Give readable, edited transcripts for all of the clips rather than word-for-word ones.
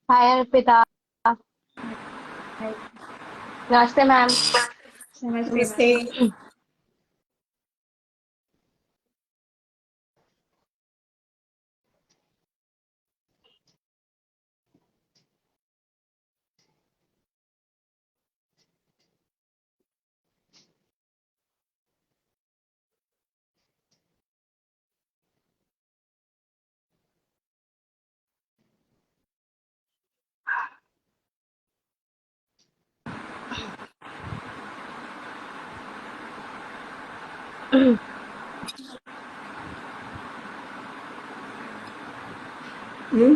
Hi Arpita. Hi. Namaste ma'am. Namaste, Namaste. ma'am. Hmm?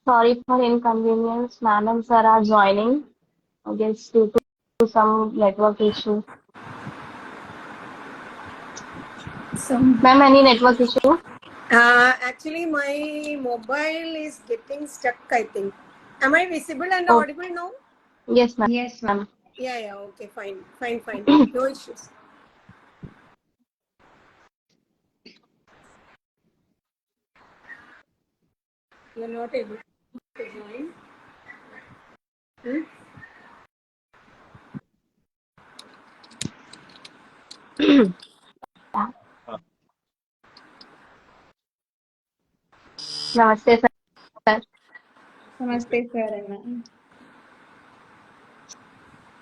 Sorry for inconvenience. Ma'am and sir are joining. I guess due to some network issue. Some Ma'am, any network issue? actually my mobile is getting stuck, I think. Am I visible and Oh, audible now? yes Yes, ma'am. ma'am. Yeah, okay, fine. No issues. You're not able to join. Hmm? Yeah. Namaste sir. Namaste, sir and ma'am.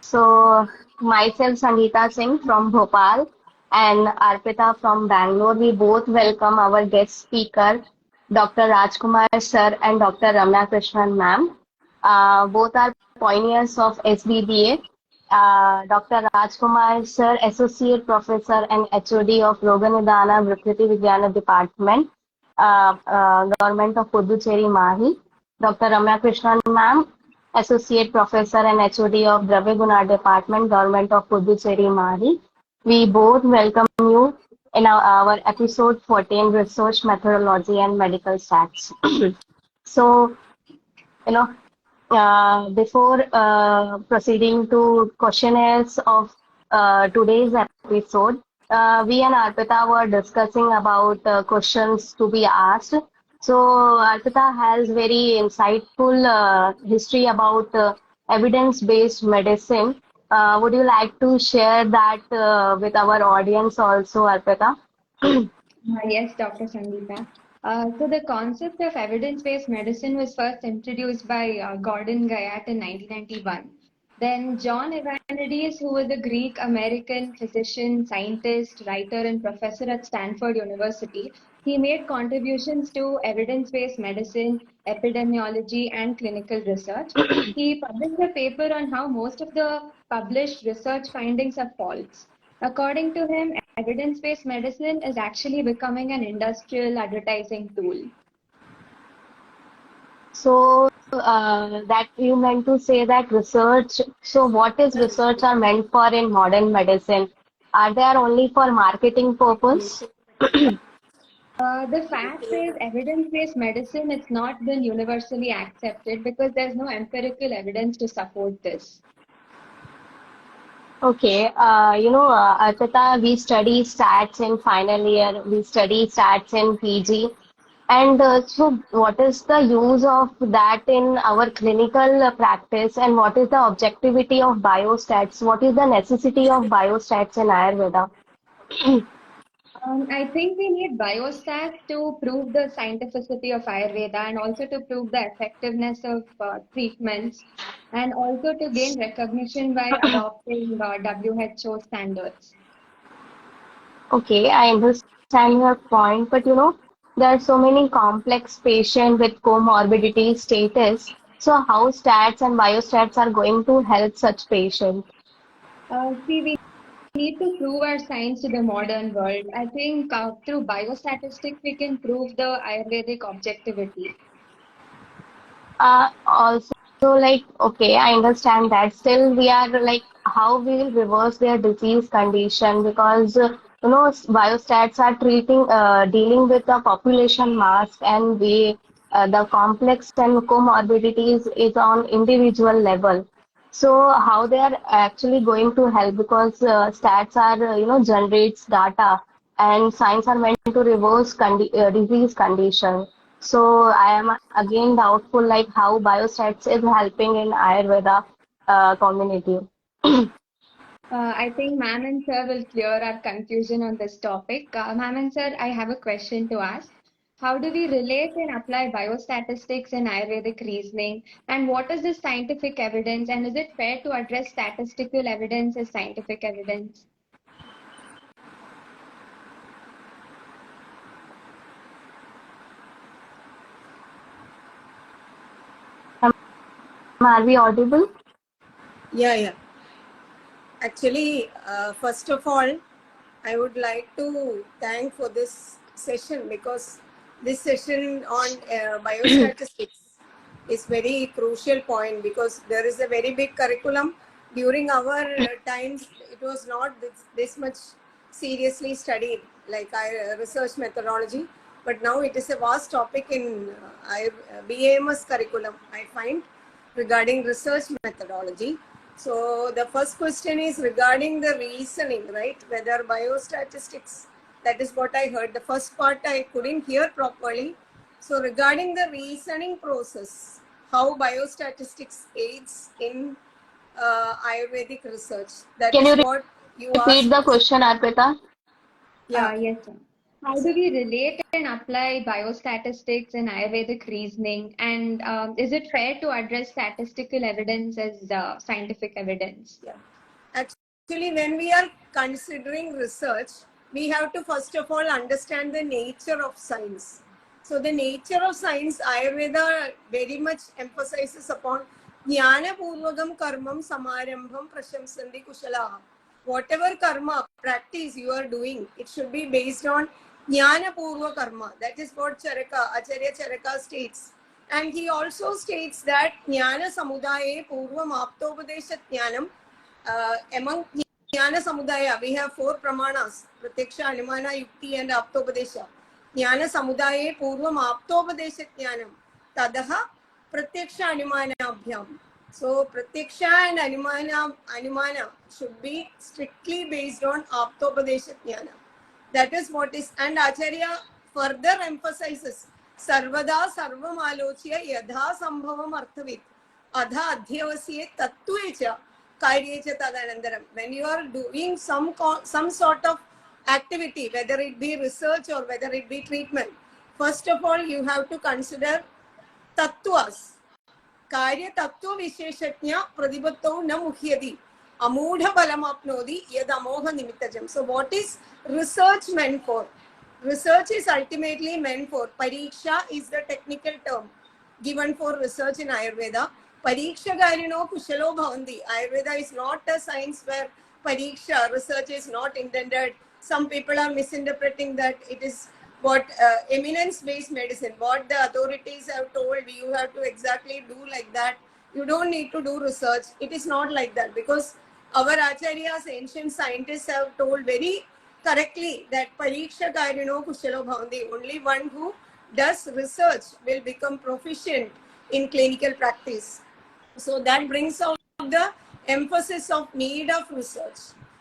So myself Sangeeta Singh from Bhopal and Arpita from Bangalore. We both welcome our guest speaker, Dr. Rajkumar sir and Dr. Ramya Krishnan ma'am. Both are pioneers of SBBA. Dr. Rajkumar sir, Associate Professor and HOD of Roganidana Vrikriti Vigyana Department, Government of Puducherry, Mahi. Dr. Ramya Krishnan ma'am, Associate Professor and HOD of Dravya Guna Department, Government of Puducherry, Mahi. We both welcome you in our episode 14, Research Methodology and Medical Stats. So, you know, before proceeding to questionnaires of today's episode, we and Arpita were discussing about questions to be asked. So Arpita has very insightful history about evidence-based medicine. Would you like to share that with our audience also, Arpita? Yes, Dr. Sangeeta. So the concept of evidence-based medicine was first introduced by Gordon Guyat in 1991. Then John Ivanides, who was a Greek-American physician, scientist, writer, and professor at Stanford University, he made contributions to evidence-based medicine, epidemiology, and clinical research. He published a paper on how most of the published research findings are false. According to him, evidence-based medicine is actually becoming an industrial advertising tool. So that you meant to say that research, so what is research are meant for in modern medicine? Are they are only for marketing purpose? The fact is, evidence-based medicine it's not been universally accepted because there's no empirical evidence to support this. Okay, Arpita, we study stats in final year, we study stats in PG. And so, what is the use of that in our clinical practice, and what is the objectivity of biostats? What is the necessity of biostats in Ayurveda? I think we need biostats to prove the scientificity of Ayurveda and also to prove the effectiveness of treatments and also to gain recognition by adopting WHO standards. Okay, I understand your point, but there are so many complex patients with comorbidity status. So, how stats and biostats are going to help such patients? See, we need to prove our science to the modern world. I think through biostatistics, we can prove the Ayurvedic objectivity. Also, like, okay, I understand that. Still, we are like, how we will reverse their disease condition because biostats are dealing with the population mass, and the complex and comorbidities is on individual level. So, how they are actually going to help because stats are generates data, and science are meant to reverse disease condition. So I am again doubtful like how biostats is helping in Ayurveda community. I think ma'am and sir will clear our confusion on this topic. Ma'am and sir, I have a question to ask. How do we relate and apply biostatistics in Ayurvedic reasoning? And what is the scientific evidence? And is it fair to address statistical evidence as scientific evidence? Are we audible? Yeah. Actually, first of all, I would like to thank for this session because this session on biostatistics is very crucial point because there is a very big curriculum. During our times, it was not this much seriously studied like research methodology, but now it is a vast topic in BAMS curriculum, I find, regarding research methodology. So the first question is regarding the reasoning, right? Whether biostatistics, that is what I heard. The first part I couldn't hear properly. So regarding the reasoning process, how biostatistics aids in Ayurvedic research, that Can is you what you repeat asked. the question, Arpita? Yeah. Yes, sir. How do we relate and apply biostatistics in Ayurvedic reasoning? And is it fair to address statistical evidence as scientific evidence? Yeah. Actually, when we are considering research, we have to first of all understand the nature of science. So, the nature of science, Ayurveda very much emphasizes upon Jnana Purvagam Karmam Samarambham Prashamsandi Kushalaha. Whatever karma practice you are doing, it should be based on Jnana Purva Karma. That is what Acharya Charaka states. And he also states that Jnana Samudaye Purvam Aptopadesha Jnanam among Jnana Samudaya, we have four pramanas, Pratyaksha, Anumana, Yukti and Aptopadesha. Jnana Samudaye Purvam Aptopadesha Jnanam. Tadaha Pratyaksha Anumana Abhyam. So Pratyaksha and Anumana should be strictly based on Aptopadesha Jnana. That is what is, and Acharya further emphasizes Sarvada Sarvam Alochya Yadha Sambhavam Arthavit Adha Adhyavasye Tattvecha Karyecha Tadanandaram. When you are doing some sort of activity, whether it be research or whether it be treatment, first of all you have to consider tattvas. कार्य तत्व विशेषज्ञ प्रतिपत्तौ न मुह्यति अमूढ़ बलमाप्नोति यद अमोघ निमित्तजम. So what is research meant for? Research is ultimately meant for, pariksha is the technical term given for research in Ayurveda. Pariksha garino kushalo bhavanti. Ayurveda is not a science where pariksha research is not intended. Some people are misinterpreting that it is what eminence-based medicine, what the authorities have told you have to exactly do like that. You don't need to do research. It is not like that because our acharyas, ancient scientists have told very correctly that pariksha karino kushalo bhavanti. Only one who does research will become proficient in clinical practice. So that brings out the emphasis of need of research.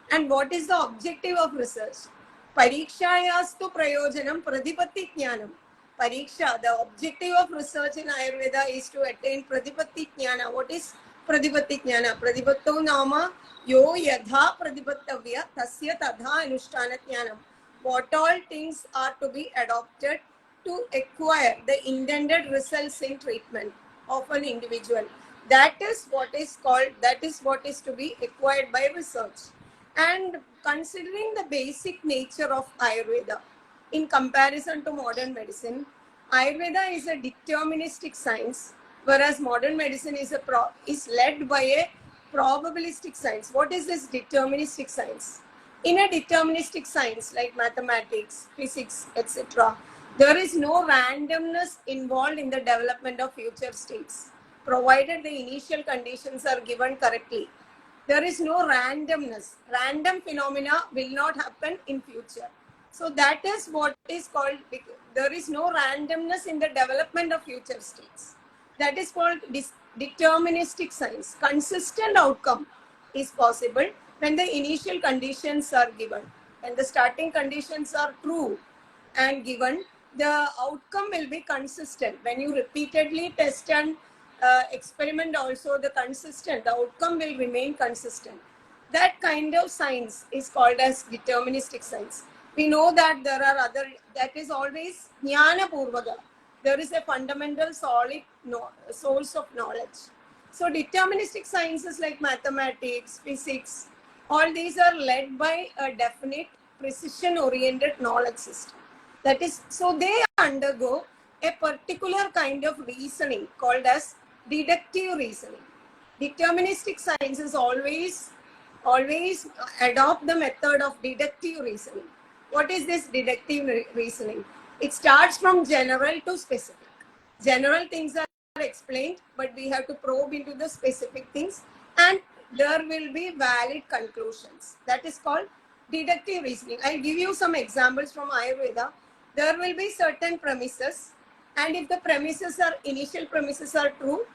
And what is the objective of research? Parikshayastu prayojanam pradipatti jnanam. Pariksha, the objective of research in Ayurveda is to attain Pratipatti Jnana. What is Pratipatti Jnana? Pratipatto nama yo yadha pratipattavya tasya tadha anushtana jnanam. What all things are to be adopted to acquire the intended results in treatment of an individual. That is what is called, that is what is to be acquired by research. And considering the basic nature of Ayurveda, in comparison to modern medicine, Ayurveda is a deterministic science, whereas modern medicine is led by a probabilistic science. What is this deterministic science? In a deterministic science like mathematics, physics, etc., there is no randomness involved in the development of future states, provided the initial conditions are given correctly. There is no randomness. Random phenomena will not happen in future. So that is what is called, there is no randomness in the development of future states. That is called deterministic science. Consistent outcome is possible when the initial conditions are given. When the starting conditions are true and given, the outcome will be consistent. When you repeatedly test and experiment also, the outcome will remain consistent. That kind of science is called as deterministic science. We know that there are other, that is always jnana purvaka. There is a fundamental solid source of knowledge. So deterministic sciences like mathematics, physics, all these are led by a definite precision-oriented knowledge system. That is, so they undergo a particular kind of reasoning called as deductive reasoning. Deterministic sciences always adopt the method of deductive reasoning. What is this deductive reasoning? It starts from general to specific. General things are explained, but we have to probe into the specific things, and there will be valid conclusions. That is called deductive reasoning. I'll give you some examples from Ayurveda. There will be certain premises, and if the initial premises are true,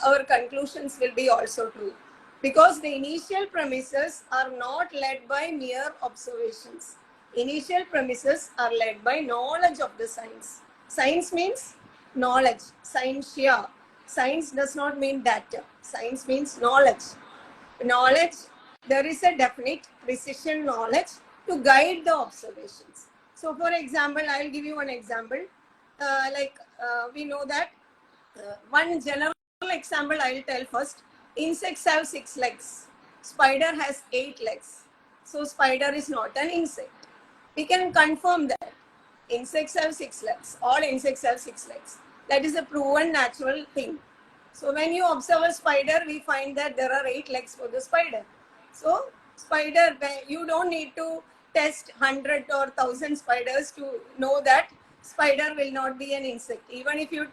our conclusions will be also true. Because the initial premises are not led by mere observations. Initial premises are led by knowledge of the science. Science means knowledge, scientia. Science does not mean data. Science means knowledge. Knowledge, there is a definite precision knowledge to guide the observations. So for example, I'll give you one example. We know that one general example I'll tell first. Insects have 6 legs. Spider has 8 legs. So spider is not an insect. We can confirm that. Insects have 6 legs. All insects have 6 legs. That is a proven natural thing. So when you observe a spider, we find that there are 8 legs for the spider. So spider, you don't need to test 100 or 1,000 spiders to know that spider will not be an insect. Even if you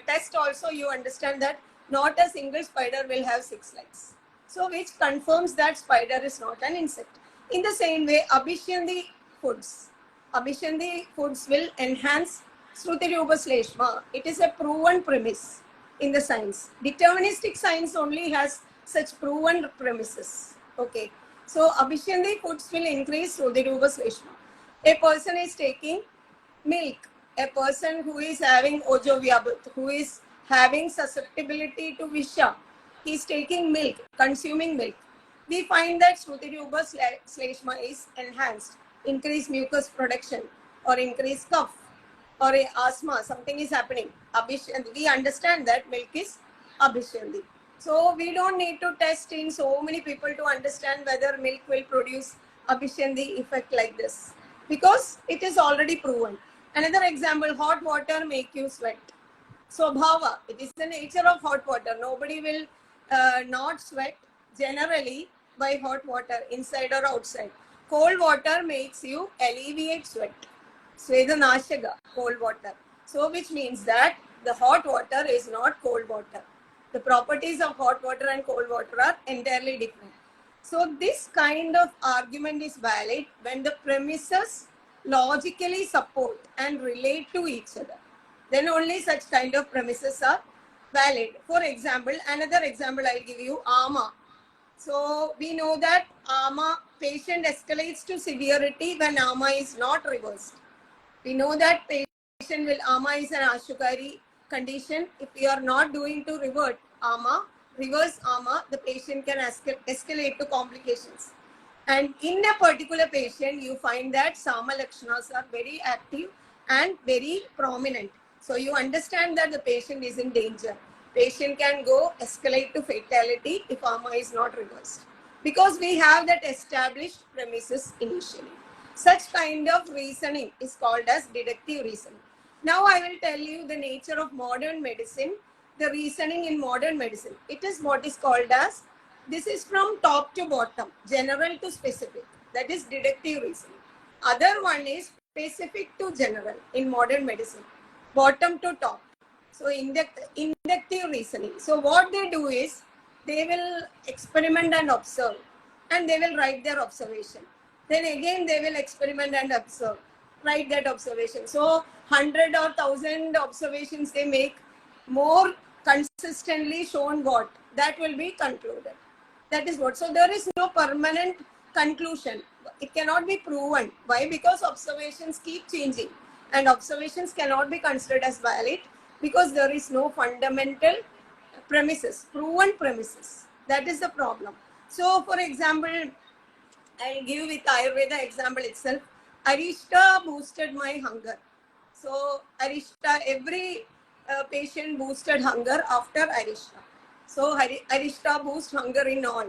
test also, you understand that not a single spider will have 6 legs. So which confirms that spider is not an insect. In the same way, Abhishyandi foods. Abhishyandi foods will enhance Shruti Rupa Sleshma. It is a proven premise in the science. Deterministic science only has such proven premises. Okay. So Abhishyandi foods will increase Shruti Rupa Sleshma. A person is taking milk. A person who is having Ojovyabut, who is having susceptibility to Visha, he is taking milk, consuming milk. We find that Shruti Rupa Sleshma is enhanced, increased mucus production, or increased cough, or a asthma, something is happening. We understand that milk is Abhishyandi. So we don't need to test in so many people to understand whether milk will produce Abhishyandi effect like this, because it is already proven. Another example, hot water make you sweat. So bhava, it is the nature of hot water. Nobody will not sweat generally by hot water, inside or outside. Cold water makes you alleviate sweat. Swedanashaga, cold water. So which means that the hot water is not cold water. The properties of hot water and cold water are entirely different. So this kind of argument is valid when the premises logically support and relate to each other. Then only such kind of premises are valid. For example, another example I'll give you, AMA. So we know that AMA patient escalates to severity when AMA is not reversed. We know that will, ama is an ashukari condition. If you are not doing to reverse ama, the patient can escalate to complications. And in a particular patient, you find that Sama Lakshanas are very active and very prominent. So you understand that the patient is in danger. Patient can go escalate to fatality if ama is not reversed. Because we have that established premises initially. Such kind of reasoning is called as deductive reasoning. Now I will tell you the nature of modern medicine, the reasoning in modern medicine. It is what is called as, this is from top to bottom, general to specific. That is deductive reasoning. Other one is specific to general in modern medicine, bottom to top. So inductive reasoning. So what they do is, they will experiment and observe, and they will write their observation. Then again they will experiment and observe, write that observation. So 100 or 1000 observations they make, more consistently shown what? That will be concluded. That is what. So there is no permanent conclusion. It cannot be proven. Why? Because observations keep changing, and observations cannot be considered as valid because there is no fundamental premises, proven premises. That is the problem. So for example, I'll give with Ayurveda example itself. Arishta boosted my hunger. So Arishta, every patient boosted hunger after Arishta. So Arishta boost hunger in all.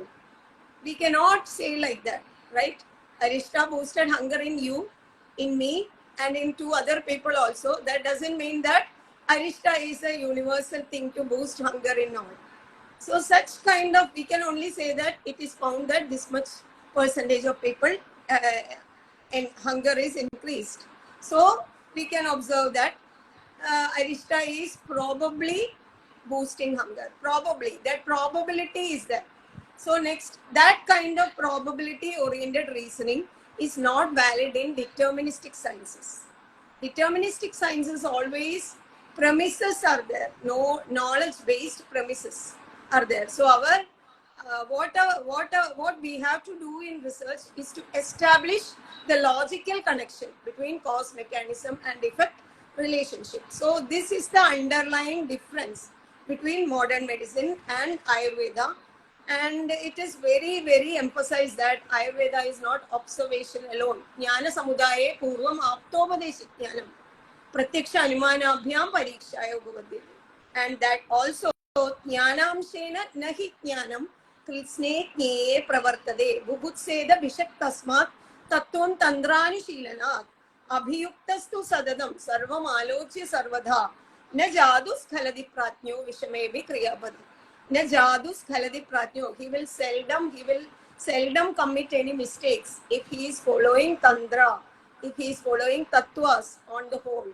We cannot say like that, right? Arishta boosted hunger in you, in me, and in two other people also. That doesn't mean that Arishta is a universal thing to boost hunger in all. So such kind of, we can only say that it is found that this much percentage of people and hunger is increased. So we can observe that Arishta is probably boosting hunger. Probably. That probability is there. So next, that kind of probability oriented reasoning is not valid in deterministic sciences. Deterministic sciences always premises are there, no knowledge based premises are there. So our what we have to do in research is to establish the logical connection between cause mechanism and effect relationship. So this is the underlying difference between modern medicine and Ayurveda. And it is very, very emphasized that Ayurveda is not observation alone. Jnana samudaye purvam aptopadeshit jnanam pratyaksha anumanabhyam parikshaya bhavati. And that also jnanamshena nahi jnanam kritsne jneye pravartade bhubutseda bhishak tasmat tattvam tandrani shilanat abhiyuktastu sadadam sarvam alochya sarvadha na jadu skhaladi pratnyo vishamevi kriyapadi. Na jadu skhaladi pratnyo. He will seldom commit any mistakes if he is following tantra, if he is following tattvas on the whole.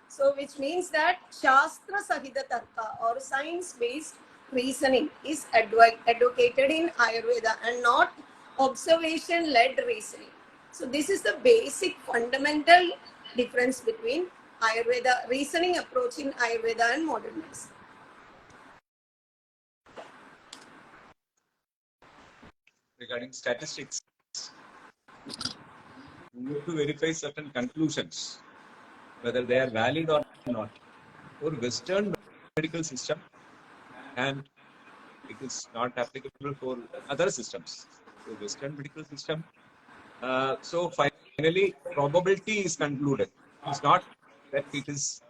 So which means that Shastra Sahita Tarka or science-based reasoning is advocated in Ayurveda and not observation-led reasoning. So this is the basic fundamental difference between Ayurveda, reasoning approach in Ayurveda and modern medicine. Regarding statistics, you need to verify certain conclusions, whether they are valid or not. For Western medical system, and it is not applicable for other systems. So Western medical system, so finally probability is concluded. It's not that it is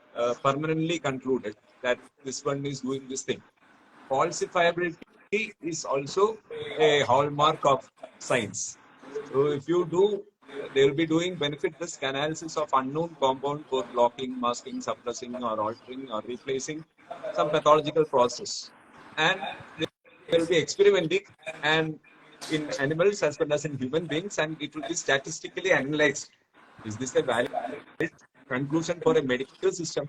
permanently concluded that this one is doing this thing. Falsifiability is also a hallmark of science. So if you do, they will be doing benefit risk analysis of unknown compound for blocking, masking, suppressing, or altering, or replacing some pathological process. And they will be experimenting and in animals as well as in human beings, and it will be statistically analyzed. Is this a valid conclusion for a medical system?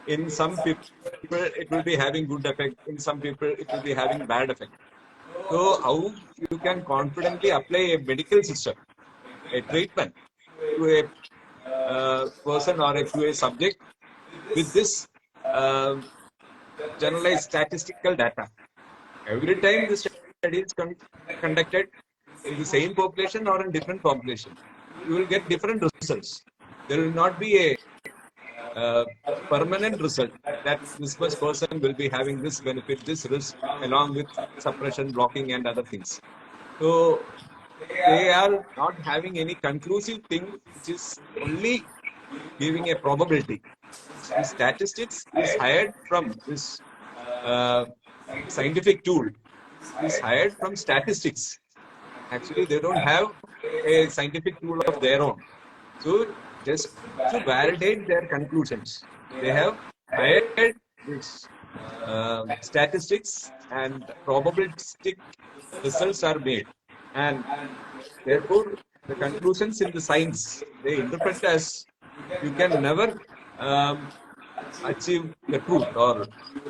In some people, it will be having good effect. In some people, it will be having bad effect. So how you can confidently apply a medical system, a treatment to a person or to a subject with this generalized statistical data? Every time the study is conducted in the same population or in different population, you will get different results. There will not be a uh, permanent result that this much person will be having this benefit, this risk, along with suppression, blocking, and other things. So they are not having any conclusive thing, which is only giving a probability. The statistics is hired from this uh, scientific tool, is hired from statistics. Actually, they don't have a scientific tool of their own. So just to validate their conclusions, they have hired this statistics, and probabilistic results are made. And therefore, the conclusions in the science, they interpret as you can never achieve the truth, or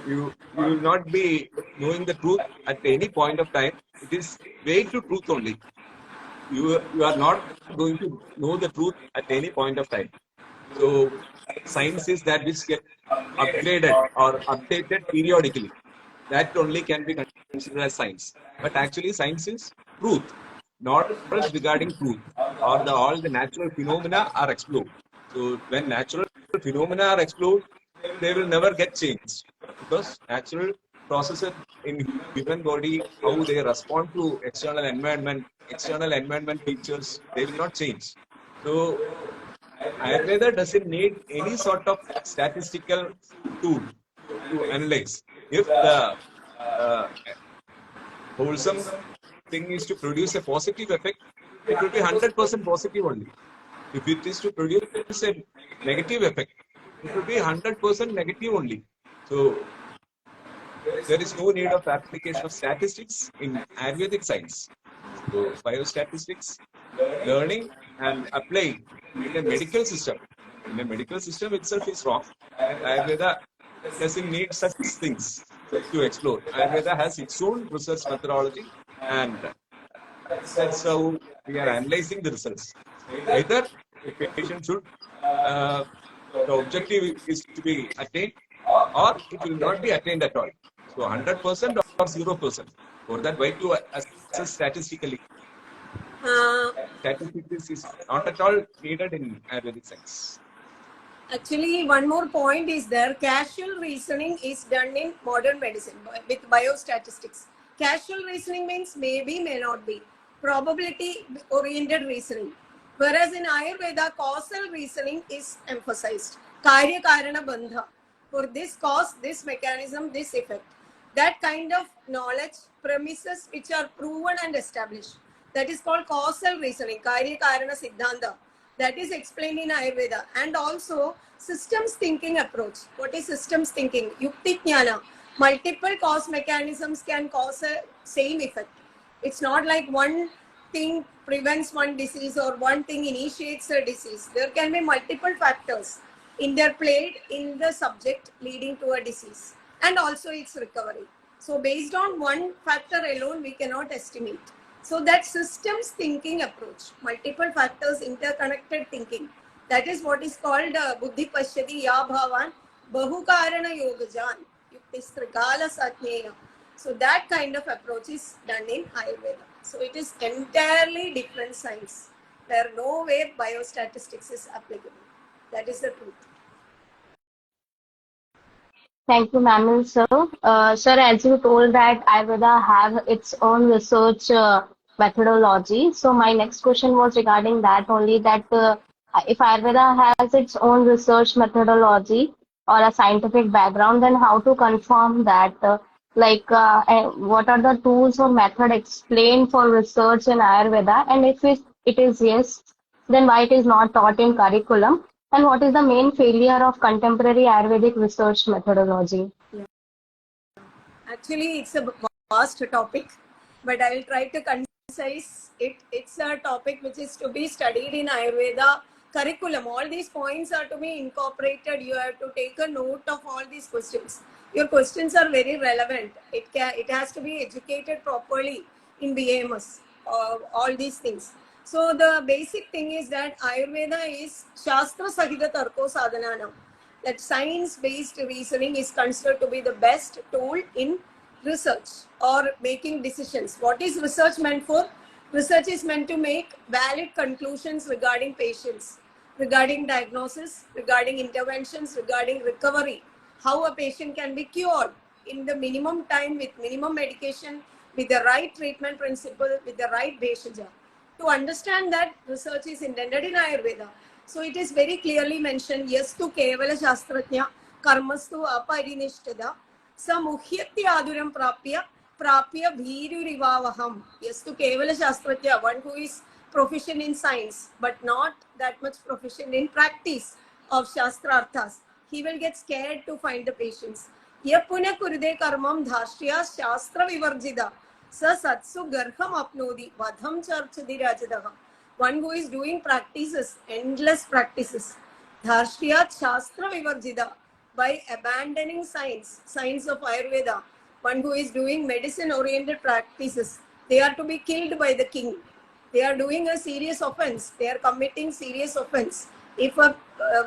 you will not be knowing the truth at any point of time. It is way to truth only. You are not going to know the truth at any point of time. So science is that which get upgraded or updated periodically. That only can be considered as science. But actually, science is truth, knowledge regarding truth, or all the natural phenomena are explored. So when natural phenomena are explored, they will never get changed, because natural processes in human body, how they respond to external environment features, they will not change. So Ayurveda doesn't need any sort of statistical tool to analyze. If the uh, wholesome thing is to produce a positive effect, it will be 100% positive only. If it is to produce a negative effect, it will be 100% negative only. So there is no need of application of statistics in Ayurvedic science. So biostatistics, learning and applying in a medical system. In a medical system itself is wrong, and Ayurveda doesn't need such things to explore. Ayurveda has its own research methodology, and that's how we are analyzing the results. Either the patient should, the objective is to be attained, or it will not be attained at all. So 100% or 0%. For that, why to assess statistically? Statistics is not at all needed in Ayurvedic science. Actually, one more point is there. Casual reasoning is done in modern medicine with biostatistics. Casual reasoning means maybe, may not be. Probability oriented reasoning. Whereas in Ayurveda, causal reasoning is emphasized. Karya Karana Bandha. For this cause, this mechanism, this effect. That kind of knowledge, premises which are proven and established. That is called causal reasoning. Karya Karana Siddhanta. That is explained in Ayurveda. And also systems thinking approach. What is systems thinking? Yukti Jnana. Multiple cause mechanisms can cause a same effect. It's not like one thing prevents one disease or one thing initiates a disease. There can be multiple factors interplayed in the subject leading to a disease and also its recovery. So based on one factor alone, we cannot estimate. So that systems thinking approach, multiple factors, interconnected thinking, that is what is called Buddhi Pashyati Ya Bhavan Bahukarana Yogajan Yuktistrikala Satneya. So that kind of approach is done in Ayurveda. So it is entirely different science where nowhere biostatistics is applicable. That is the truth. Thank you, Manuel, sir. Sir, as you told that Ayurveda have its own research methodology. So my next question was regarding that only, that if Ayurveda has its own research methodology or a scientific background, then how to confirm that? What are the tools or method explained for research in Ayurveda? And if it is yes, then why it is not taught in curriculum? And what is the main failure of contemporary Ayurvedic research methodology? Actually, it's a vast topic, but I will try to concise it. It's a topic which is to be studied in Ayurveda curriculum. All these points are to be incorporated. You have to take a note of all these questions. Your questions are very relevant. It has to be educated properly in BAMS, all these things. So the basic thing is that Ayurveda is Shastra Sahita Tarko Sadhananam. That science-based reasoning is considered to be the best tool in research or making decisions. What is research meant for? Research is meant to make valid conclusions regarding patients. regarding diagnosis, regarding interventions, regarding recovery, how a patient can be cured in the minimum time with minimum medication, with the right treatment principle, with the right Bheshaja. To understand that, research is intended in Ayurveda. So it is very clearly mentioned, yes to Kevala Shastrajna, karmastu aparinishtada, samuhyatyaduram prapya bhirurivavaham. Yes to Kevala Shastrajna, one who is proficient in science, but not that much proficient in practice of Shastrarthas. He will get scared to find the patients. Yapuna kuride karmam dhashya shastra vivarjida. Sa satsu garham apnodi vadham charchadi rajadaha. One who is doing practices, endless practices. Dharshya shastra vivarjida. By abandoning science of Ayurveda. One who is doing medicine oriented practices. They are to be killed by the king. They are doing a serious offense. They are committing serious offense. If a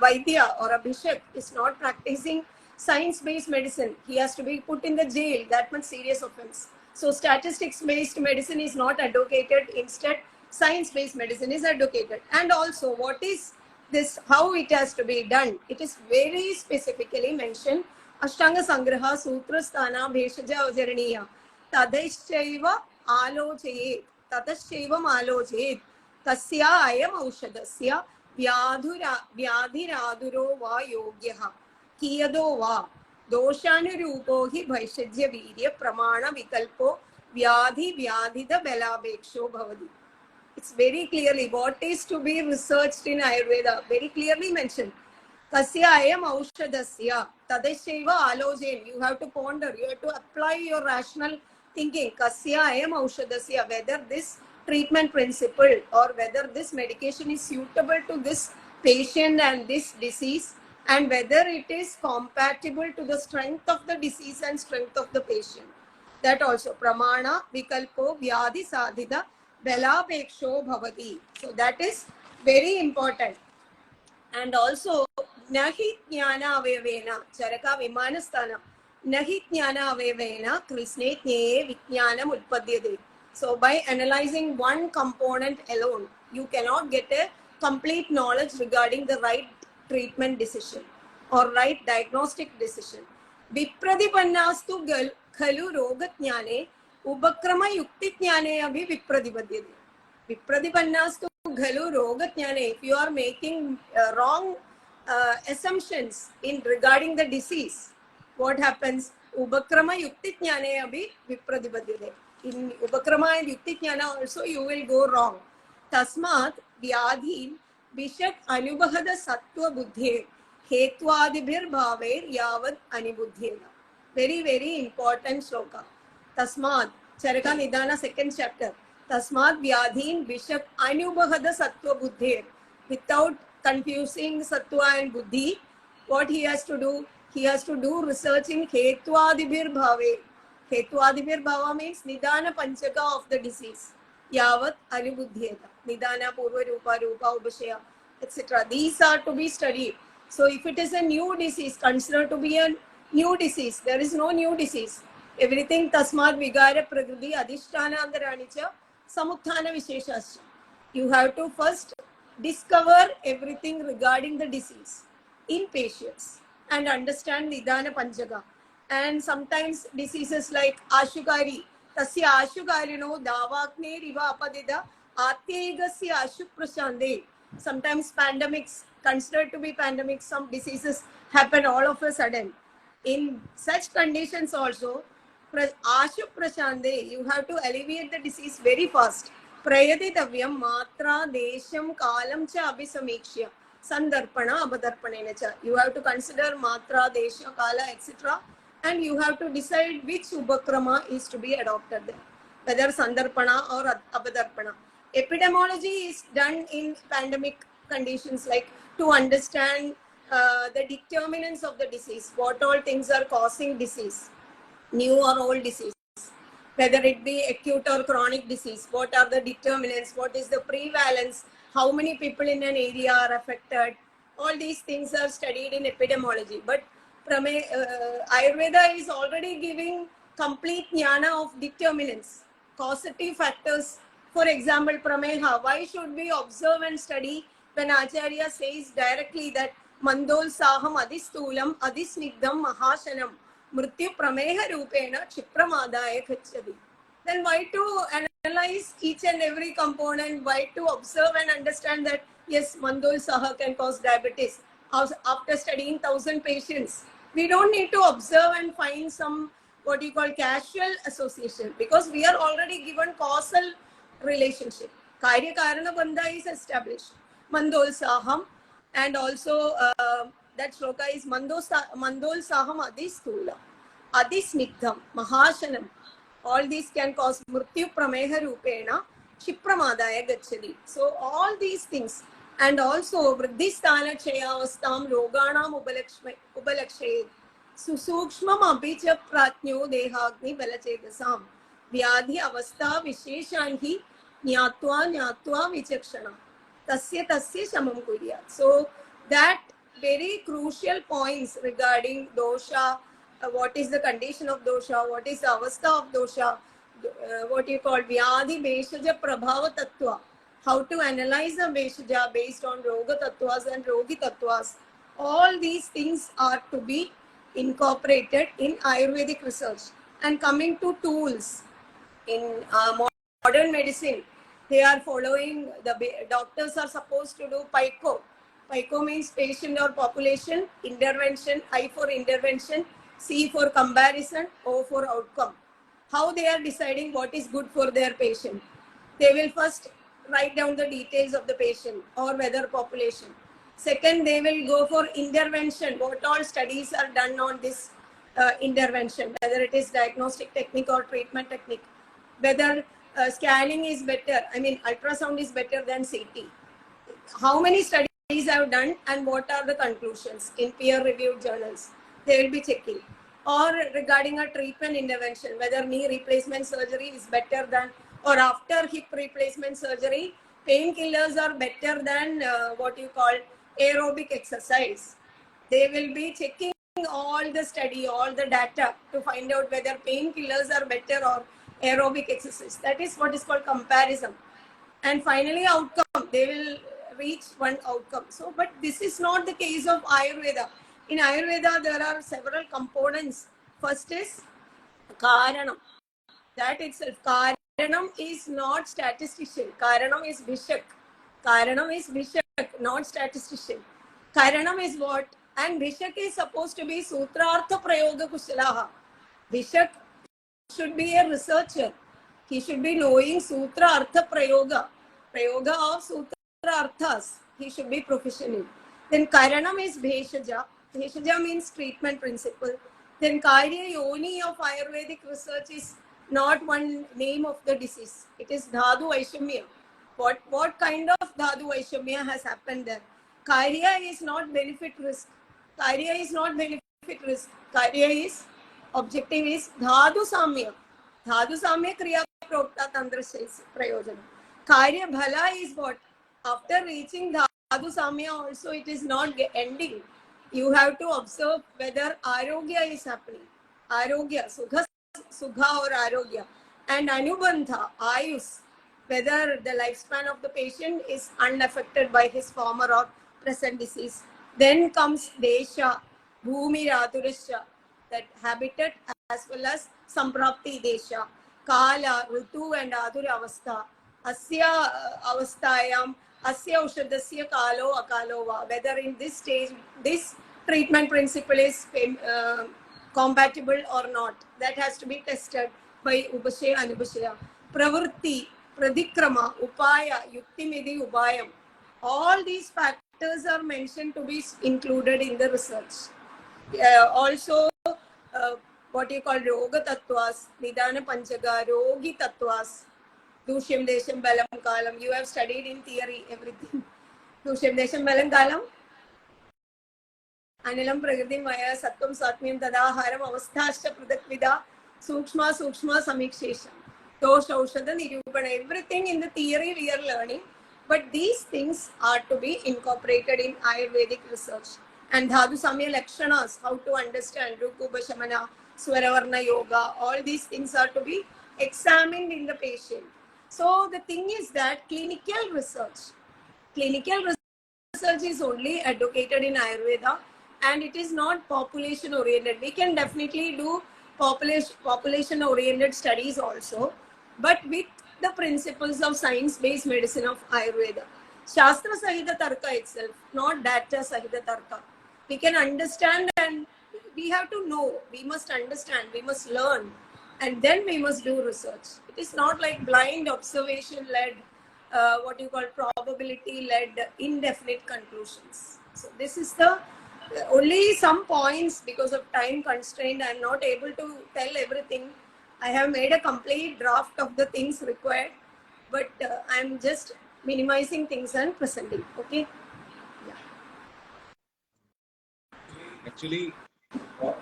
Vaidya or a bishop is not practicing science-based medicine, he has to be put in the jail. That much serious offense. So statistics-based medicine is not advocated. Instead, science-based medicine is advocated. And also, what is this, how it has to be done? It is very specifically mentioned. Ashtanga Sangraha Sutra Sthana Bheshaja Ajaraniya Tadaischaiva Alochayet Tatashaivam Alochayet Tasya Ayam Aushadasya Vyadhiraduro Va Yogyaha Kiyado Va Doshanurupo Hi Bhaishajya Virya Pramana Vikalpo Vyadhida Belabeksho Bhavadi. It's very clearly what is to be researched in Ayurveda, very clearly mentioned. Kasya ayam aushadasya tadashaiva alojen. You have to ponder, you have to apply your rational thinking. Kasya ayam aushadasya, whether this treatment principle or whether this medication is suitable to this patient and this disease, and whether it is compatible to the strength of the disease and strength of the patient. That also, pramana vikalpo vyadhi sadhita belapeksho bhavati. So that is very important. And also, nahi jnana avevena, charaka vimanasthana, nahi jnana avevena, krisne jneye vijnanam utpadyate. So by analyzing one component alone, you cannot get a complete knowledge regarding the right treatment decision or right diagnostic decision. Vipradipannastu khalu rogatjnane, upakrama yuktijnane abhi vipradipadyate. Vipradipannastu khalu rogatjnane. If you are making wrong assumptions in regarding the disease, what happens? Upakrama yuktijnane abhi vipradipadyate. In upakrama and yuktijnana also you will go wrong. Tasmat vyadhi vishat anubahada sattva buddhe hetwadibhir bhaver yavad anibuddhena. Very, very important shloka. Tasmat, Charaka Nidana, second chapter. Tasmat vyadhin vishat anubahada sattva buddhe. Without confusing sattva and buddhi, what he has to do? He has to do research in hetwadibhir bhave. Hetwadibhir bhava means Nidana Panchaka of the disease. Yavat Anibuddhyeta. Nidana Purva Rupa, Rupa Upashaya, etc. These are to be studied. So if it is a new disease, considered to be a new disease, there is no new disease. Everything Tasmad Vigara Prakriti Adhishtana Antaranicha Samuthana Visheshasya. You have to first discover everything regarding the disease in patients and understand Nidana Panchaka. And sometimes diseases like Ashukari, Tasya Ashukarino, Davakne, Riva Apadida, Atyegasya Ashuk Prashande. Sometimes pandemics, considered to be pandemics, some diseases happen all of a sudden. In such conditions also, Ashuk Prashande, you have to alleviate the disease very fast. Prayaditavyam matra desham kalam cha abhisamikshya sandarpana abhadarpanena cha. You have to consider matra, desha, kala, etc. And you have to decide which upakrama is to be adopted there, whether sandarpana or abhadarpana. Epidemiology is done in pandemic conditions, like to understand the determinants of the disease, what all things are causing disease, new or old disease, whether it be acute or chronic disease, what are the determinants, what is the prevalence, how many people in an area are affected. All these things are studied in epidemiology. But Ayurveda is already giving complete jnana of determinants, causative factors. For example, Prameha, why should we observe and study when Acharya says directly that Mandol Saham Adisthulam Adisnigdam Mahashanam Mrityu Prameha Rupena Chipramadaya Kachadi. Then why to analyze each and every component? Why to observe and understand that yes, Mandol Saha can cause diabetes after studying 1,000 patients? We don't need to observe and find some what you call casual association, because we are already given causal relationship. Karya Karana Bandha is established. Mandol Saham, and also that shloka is Mandol Saham Adistula, Adisnigdham, Mahashanam. All these can cause Mrityu Prameha Rupena, Chipramadaya Gachadi. So all these things, and also Vriddhistana Chayavastam Roganam Ubalakshay Susukshmam Abhicha Pratnyo Dehagni Balachedasam Vyadhi Avastha Visheshanhi Nyatva Vichakshana Tasya Shamam Kurya. So that very crucial points regarding dosha, what is the condition of dosha, what is the avastha of dosha, what you call Vyadhi Beshaja Prabhava Tattva, how to analyze the Beshaja based on Roga Tattvas and Rogi Tattvas. All these things are to be incorporated in Ayurvedic research. And coming to tools, in modern medicine, they are following, the doctors are supposed to do PICO. PICO means patient or population, intervention, I for intervention, C for comparison, O for outcome. How they are deciding what is good for their patient? They will first write down the details of the patient or whether population. Second, they will go for intervention. What all studies are done on this intervention, whether it is diagnostic technique or treatment technique, whether scanning is better, I mean ultrasound is better than CT. How many studies have done and what are the conclusions in peer-reviewed journals? They will be checking. Or regarding a treatment intervention, whether knee replacement surgery is better than, or after hip replacement surgery, painkillers are better than what you call aerobic exercise. They will be checking all the study, all the data to find out whether painkillers are better or aerobic exercise. That is what is called comparison. And finally, outcome. They will reach one outcome. So, but this is not the case of Ayurveda. In Ayurveda, there are several components. First is Karanam. That itself, Karanam is not statistician. Karanam is Vishak. Karanam is Vishak, not statistician. Karanam is what? And Vishak is supposed to be Sutrartha Prayoga Kushalaha. Vishak should be a researcher. He should be knowing Sutra Artha Prayoga. Prayoga of Sutra Arthas. He should be proficient in. Then Karanam is Bheshaja. Bheshaja means treatment principle. Then Karya Yoni of Ayurvedic research is not one name of the disease. It is Dhadu Vaishamya. What kind of Dhadu Vaishamya has happened there? Karya is not benefit risk. Karya is not benefit risk. Karya is objective is Dhadu Samya. Dhadu Samya Kriya Prokta Tantra Prayojana. Karya Bhala is what? After reaching Dhadu Samya also it is not ending. You have to observe whether Arogya is happening. Arogya, Sugha or Arogya. And Anubandha, Ayus, whether the lifespan of the patient is unaffected by his former or present disease. Then comes Desha, Bhumi Raturasya, that habitat as well as Samprapti Desha, Kala, Ritu and Adura Avastha, Asya Avasthayam, Asya Ushadasya Kalo Akalova, whether in this stage, this treatment principle is compatible or not. That has to be tested by Upashaya Anubashaya. Pravritti, Pradikrama, Upaya, Yuktimidhi, Ubayam. All these factors are mentioned to be included in the research. Also, what you call Roga Tattvas, Nidana Panchaga, Rogi Tattvas, Dushyam Desham Balam Kalam. You have studied in theory everything. Dushyam Desham Balam Kalam. Anilam Pragrati Maya Sattvam Satmyam Tadaharam Avasthascha Pradakvida Sukshma Samikshesham. Dosha Aushadha Nirupana. Everything in the theory we are learning. But these things are to be incorporated in Ayurvedic research. And Dhadu Samya Lakshanas, how to understand Rukuba Shamana, Swaravarna Yoga, all these things are to be examined in the patient. So the thing is that clinical research research is only advocated in Ayurveda and it is not population oriented. We can definitely do population oriented studies also, but with the principles of science based medicine of Ayurveda. Shastra Sahita Tarka itself, not data Sahita Tarka. We can understand and we have to know, we must understand, we must learn, and then we must do research. It is not like blind observation led, what you call probability led indefinite conclusions. So this is the only some points. Because of time constraint, I'm not able to tell everything. I have made a complete draft of the things required, but I'm just minimizing things and presenting. Okay. Yeah. Actually,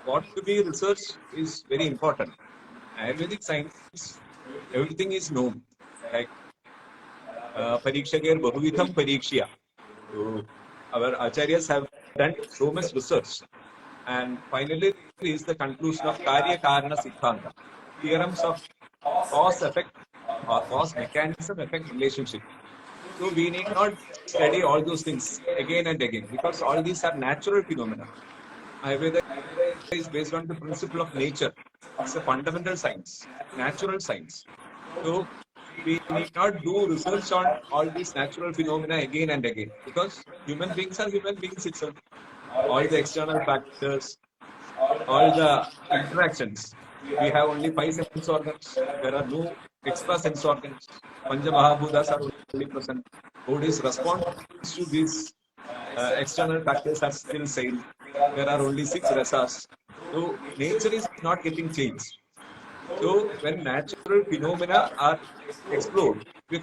what to be researched is very important. Ayurvedic science, everything is known. Like Parikshakir Bahuvidham Parikshya. So our acharyas have done so much research. And finally, is the conclusion of Karya Karana Siddhanta. Theorems of cause effect or cause mechanism effect relationship. So we need not study all those things again and again because all these are natural phenomena. Ayurveda is based on the principle of nature. It's a fundamental science, natural science. So we need not do research on all these natural phenomena again and again because human beings are human beings itself. All the external factors, all the interactions. We have only 5 sense organs. There are no extra sense organs. Pancha Mahabhutas are only present. Body's response to these external factors are still same. There are only 6 rasas. So nature is not getting changed. So when natural phenomena are explored with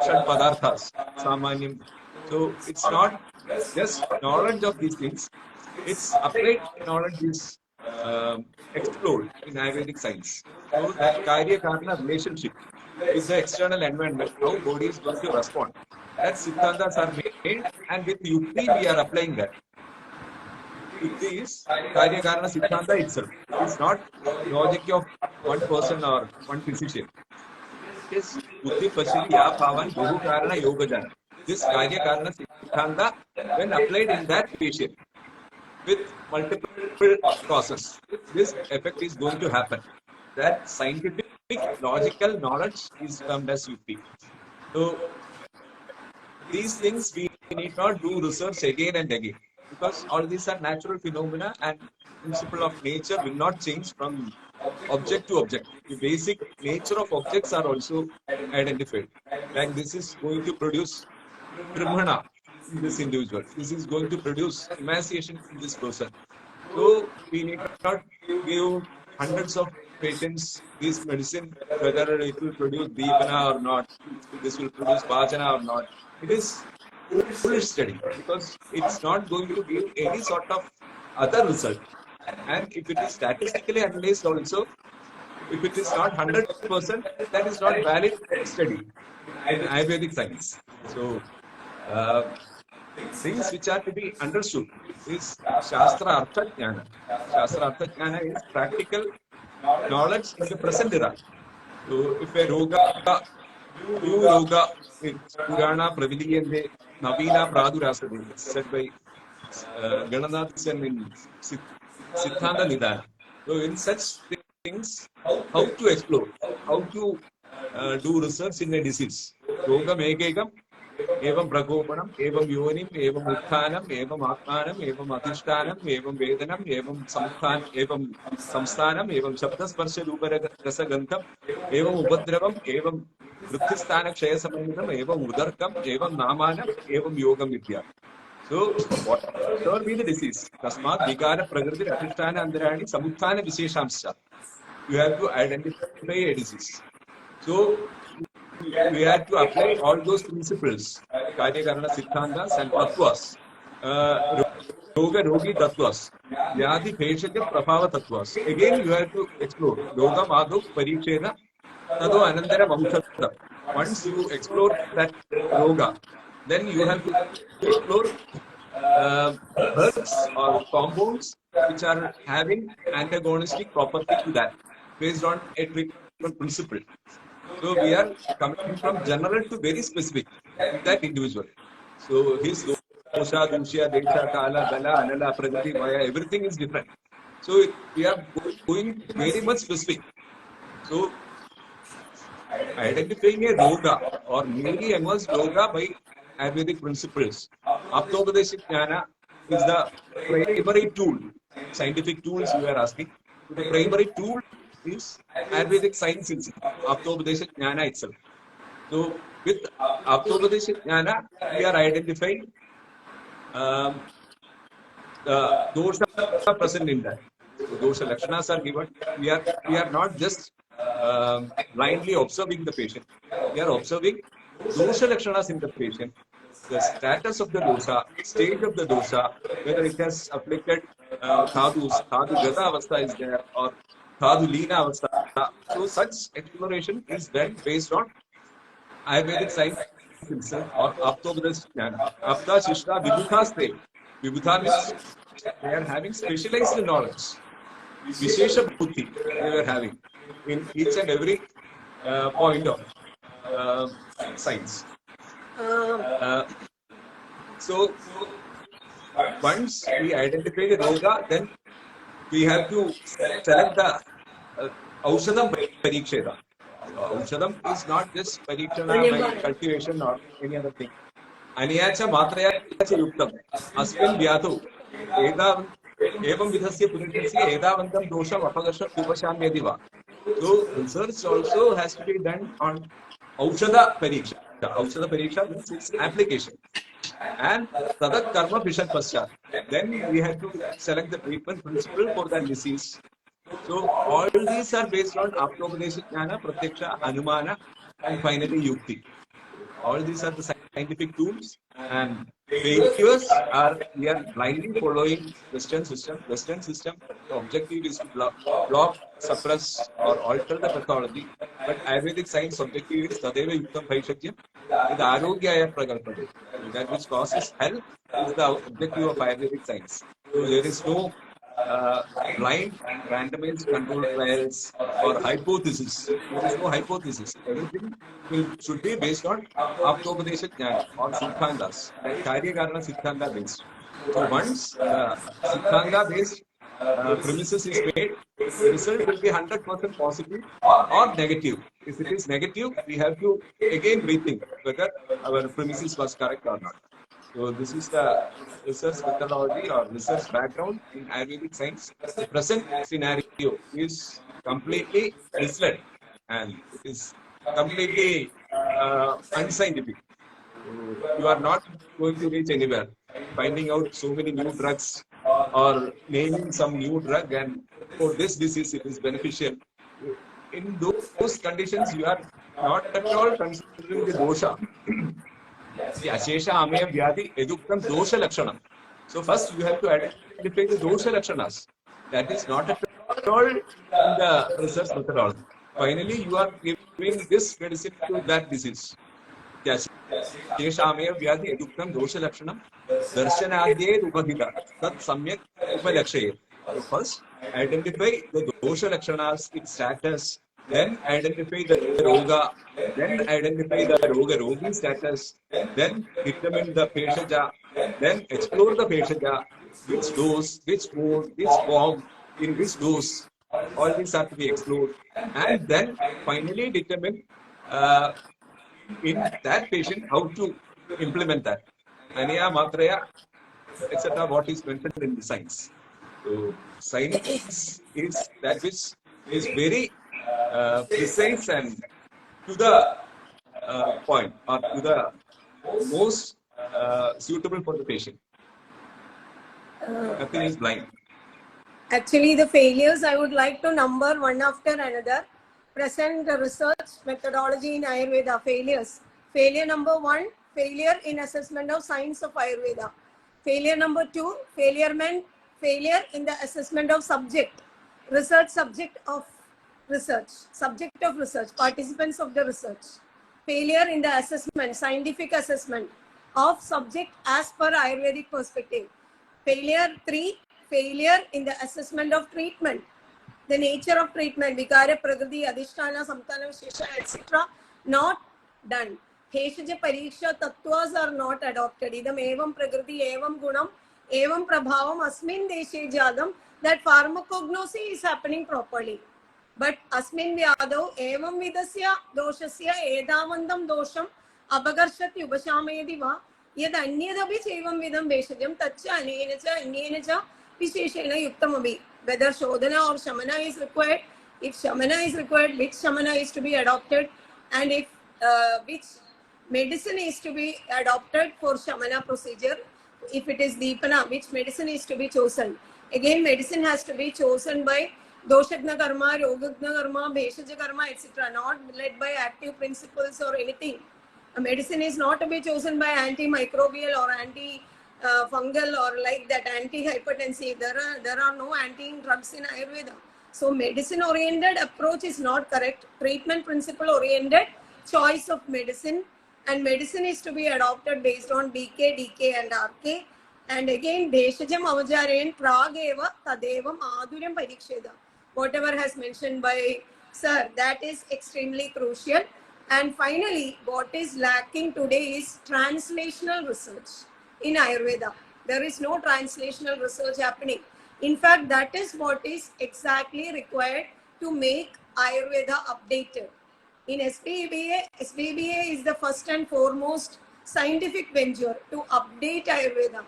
Shad Padarthas, Samanyam, so it's not just knowledge of these things, its applied knowledge is explored in Ayurvedic science. So that Karya Karana relationship with the external environment, how body is going to respond. That Siddhantas are made, and with Yukti we are applying that. Yukti is Karya Karana Siddhanta itself. It's not logic of one person or one physician. It is Buddhi Pashiri Ya Bhavan Bahu Karana Yoga Jana. This Karya Karana Siddhanta, when applied in that patient with multiple causes, this effect is going to happen. That scientific logical knowledge is termed as Yukti. So these things we need not do research again and again because all these are natural phenomena and principle of nature will not change from object to object. The basic nature of objects are also identified. Like this is going to produce Brahmana in this individual. This is going to produce emaciation in this person. So we need not give hundreds of patents this medicine, whether it will produce Deepana or not, this will produce Bhajana or not. It is foolish study because it's not going to give any sort of other result. And if it is statistically analyzed also, if it is not 100%, that is not valid study in Ayurvedic science. So things which are to be understood is Shastra Artha Jnana. Shastra Artha Jnana is practical knowledge in the present era. So if a new yoga, Purana Praviliyande, Navina Pradurasade, said by Gananath Sen in Siddhanta Nidana. So in such things, how to explore, how to do research in a disease. Yoga Megegam, Evam Prakopanam, Evam Yonim, Evam Utthanam, Evam Atmanam, Evam Adhishtanam, Evam Vedanam, Evam Samsthanam, Evam Shabdasparsha Rasa Evam Upadravam, Evam Vrithisthana Kshaya Samanitam, Evam Udarkam, Evam Namanam, Evam Yogam Vidya. So, whatever be the disease, Tasmat Vigara Prakriti Adhisthana Andarani Samuthana Visheshamsha. You have to identify a disease. So, we have to apply all those principles, Karya Karana Siddhantas and Tattvas, Yoga Rogi Tattvas, Vyadhi Bheshakya Prabhava Tattvas. Again, you have to explore Yoga Madhu Parikshena Tado Anandara Vamshata. Once you explore that Yoga, then you have to explore herbs or compounds which are having antagonistic property to that based on a treatment principle. So we are coming from general to very specific in that individual. So his Dosha, Dushya, Desha, Kala, Bala, Anala, Prakriti, Maya, everything is different. So we are going very much specific. So identifying a roga or newly emerged roga by Ayurvedic principles. Aptopadeshik Jnana is the primary tool. Scientific tools you are asking. So the primary tool is Ayurvedic science itself, Aptopadeshik Jnana itself. So with Aptopadeshik Jnana, we are identifying the dosha present in that. So dosha lakshanas are given. We are not just blindly observing the patient. We are observing dosha lakshanas in the patient, the status of the dosha, stage of the dosha, whether it has afflicted dhatu gata avastha is there or dhatu leena avastha. So such exploration is done based on Ayurvedic science itself or Aptopadesh Jnana. Apta, Shishta, Vibhutha state. Vibhutha means they are having specialized knowledge. Vishesha Buddhi they are having in each and every point of science. So once we identify the roga, then we have to select the Aushadam Pariksheda. Aushadam is not just Parikshana by cultivation or any other thing. Aniyacha Matrayacha Yuktam. Asmin Vyathu. Evam Vidhasya Purushasya Edavantam Dosham Apagasha Upashamyadiva. So research also has to be done on Aushada Pariksha. Aushada Pariksha means its application. And Tadak Karma Vishan Paschat. Then we have to select the treatment principle for that disease. So all these are based on Aptopadeshik Jnana, Pratyaksha, Anumana, and finally Yukti. All these are the scientific tools, and failures are we are blindly following Western system. Western system, the objective is to block, suppress, or alter the pathology. But Ayurvedic science objective is Tadeva Yuktam Bhaishakyam, with Arogyaya Prakalpade. That which causes health is the objective of Ayurvedic science. So there is no blind randomized controlled trials or hypothesis. There is no hypothesis. Everything should be based on Aptopadesha Jnana or Siddhantas, Karya Karana Siddhanta based. So once the Siddhanta based premises is made, the result will be 100% positive or negative. If it is negative, we have to again rethink whether our premises was correct or not. So this is the research methodology or research background in Ayurvedic science. The present scenario is completely misled and it is completely unscientific. So you are not going to reach anywhere. Finding out so many new drugs or naming some new drug and for this disease it is beneficial. In those conditions, you are not at all considering the dosha. See, Ashesha Amaya Vyadi Eduktam Dosha Lakshanam. So first you have to identify the Dosha Lakshanas. That is not at all in the research methodology. Finally, you are giving this medicine to that disease. Ashesha Amaya Vyadi Eduktam Dosha Lakshanam Darshanadye Upahita Tat Samyak Upalakshayet. So first identify the Dosha Lakshanas, its status, then identify the roga, then identify the rogi status, then determine the Peshaja, then explore the Peshaja, which dose, which mode, which form, in which dose, all these have to be explored, and then finally determine in that patient how to implement that. Aniya, Matraya, etc. What is mentioned in the science. So science is that which is very precise and to the point or to the most suitable for the patient. Nothing is blind. Actually, the failures I would like to number one after another. Present the research methodology in Ayurveda. Failures. Failure number one, failure in assessment of science of Ayurveda. Failure number two, failure in the assessment of subject. Research subject of research. Subject of research. Participants of the research. Failure in the assessment, scientific assessment of subject as per Ayurvedic perspective. Failure three, failure in the assessment of treatment. The nature of treatment, Vikara, Prakriti, Adhisthana, Samtana, Vishesha, etc. not done. Bheshaj Pariksha Tattvas are not adopted. Idam evam prakriti evam gunam evam prabhavam asmin deshe jadam. That pharmacognosy is happening properly. But asmin vyadau evam vidasya doshasya edavandam dosham abagarshat yubashamayadi va yad anyadapi chevam vidam beshajam tacha anena cha visheshena yuktam. Whether shodhana or shamana is required, if shamana is required, which shamana is to be adopted, and if which medicine is to be adopted for shamana procedure, if it is deepana, which medicine is to be chosen. Again, medicine has to be chosen by doshagna karma, rogagna karma, bheshaja karma, etc. Not led by active principles or anything. A medicine is not to be chosen by antimicrobial or anti-fungal or like that anti-hypertensive. There are no anti-drugs in Ayurveda. So medicine-oriented approach is not correct. Treatment principle-oriented choice of medicine, and medicine is to be adopted based on BK, DK and RK. And again, Deshajam Avajarein Prageva Tadevam Aduryam Pariksheda. Whatever has mentioned by Sir, that is extremely crucial. And finally, what is lacking today is translational research in Ayurveda. There is no translational research happening. In fact, that is what is exactly required to make Ayurveda updated. In SBBA is the first and foremost scientific venture to update Ayurveda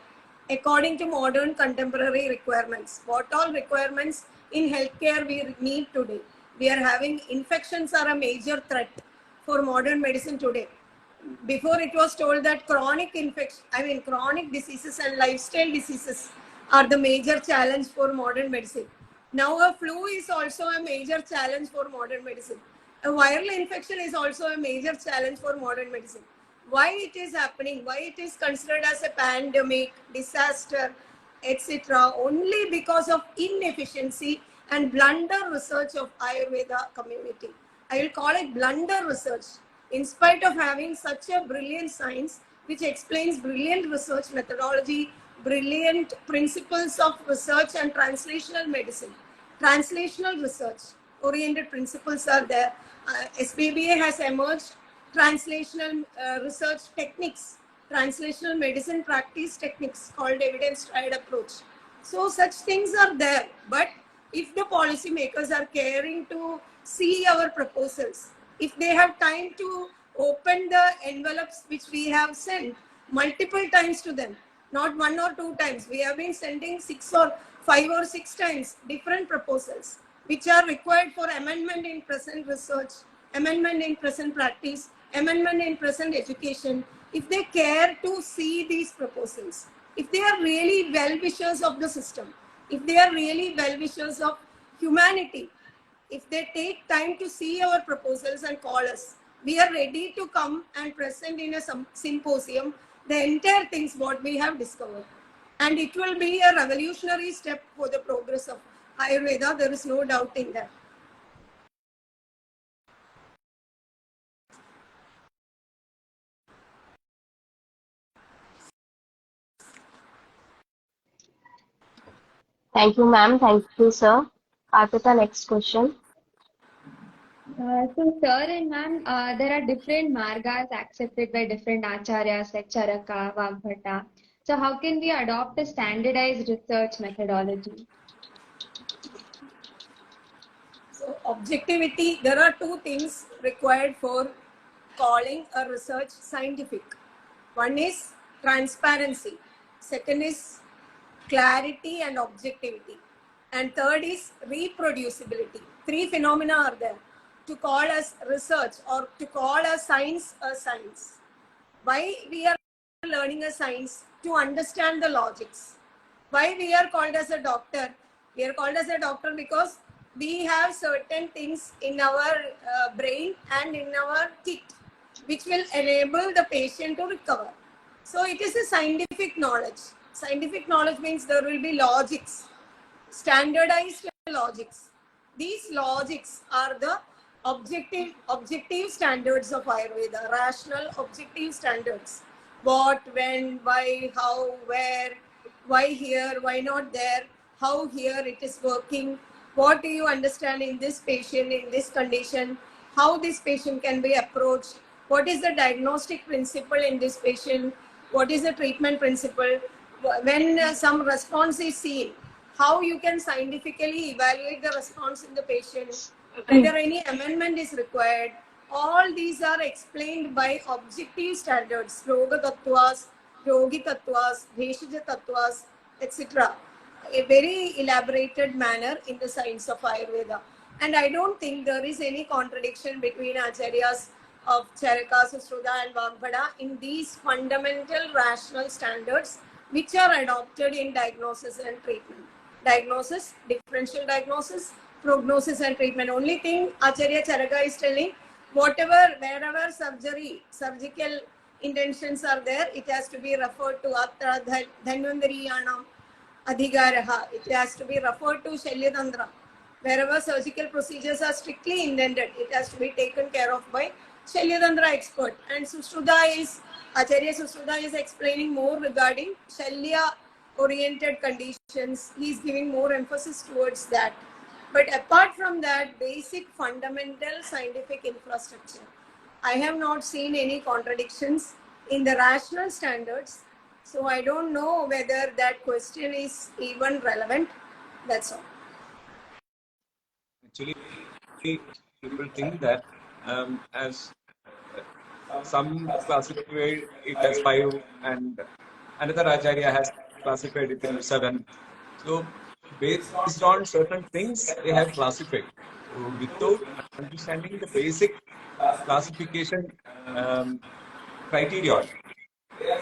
according to modern contemporary requirements. What all requirements in healthcare we need today? We are having infections are a major threat for modern medicine today. Before it was told that chronic diseases and lifestyle diseases are the major challenge for modern medicine. Now a flu is also a major challenge for modern medicine. A viral infection is also a major challenge for modern medicine. Why it is happening? Why it is considered as a pandemic, disaster, etc. Only because of inefficiency and blunder research of Ayurveda community. I will call it blunder research. In spite of having such a brilliant science, which explains brilliant research methodology, brilliant principles of research and translational medicine. Translational research oriented principles are there. SBBA has emerged translational research techniques, translational medicine practice techniques called evidence-tried approach. So such things are there. But if the policy makers are caring to see our proposals, if they have time to open the envelopes which we have sent multiple times to them, not one or two times, we have been sending 5 or 6 times different proposals which are required for amendment in present research, amendment in present practice, amendment in present education. If they care to see these proposals, if they are really well-wishers of the system, if they are really well-wishers of humanity, if they take time to see our proposals and call us, we are ready to come and present in a symposium the entire things what we have discovered. And it will be a revolutionary step for the progress of Ayurveda. There is no doubt in that. Thank you, ma'am. Thank you, sir. Arpita, next question. So, sir and ma'am, there are different margas accepted by different acharyas like Charaka, Vagbhata. So, how can we adopt a standardized research methodology? So, objectivity, there are two things required for calling a research scientific. One is transparency, second is clarity and objectivity, and third is reproducibility. Three phenomena are there to call as research or to call a science a science. Why we are learning a science? To understand the logics. Why we are called as a doctor? We are called as a doctor because we have certain things in our brain and in our kit which will enable the patient to recover. So it is a scientific knowledge. Scientific knowledge means there will be logics, standardized logics. These logics are the objective standards of Ayurveda, rational objective standards. What, when, why, how, where, why here, why not there, how here it is working, what do you understand in this patient, in this condition, how this patient can be approached, What is the diagnostic principle in this patient? What is the treatment principle? When some response is seen, how you can scientifically evaluate the response in the patient, whether any amendment is required. All these are explained by objective standards, Roga Tattvas, Yogi Tattvas, Bheshija Tattvas, etc. A very elaborated manner in the science of Ayurveda. And I don't think there is any contradiction between Acharyas of Charaka, Susruta, and Vagbhada in these fundamental rational standards which are adopted in diagnosis and treatment. Diagnosis, differential diagnosis, prognosis, and treatment. Only thing Acharya Charaka is telling, wherever surgical intentions are there, it has to be referred to Atra Dhanvandariyanam Adhigaraha. It has to be referred to Shalyatandra. Wherever surgical procedures are strictly intended, it has to be taken care of by Shalyatandra expert. And Acharya Susruta is explaining more regarding Shalya oriented conditions. He is giving more emphasis towards that. But apart from that, basic fundamental scientific infrastructure, I have not seen any contradictions in the rational standards. So I don't know whether that question is even relevant. That's all. Actually, people think that as some classify it as 5 and another Acharya has classified it in 7. So based on certain things, they have classified. So without understanding the basic classification criterion,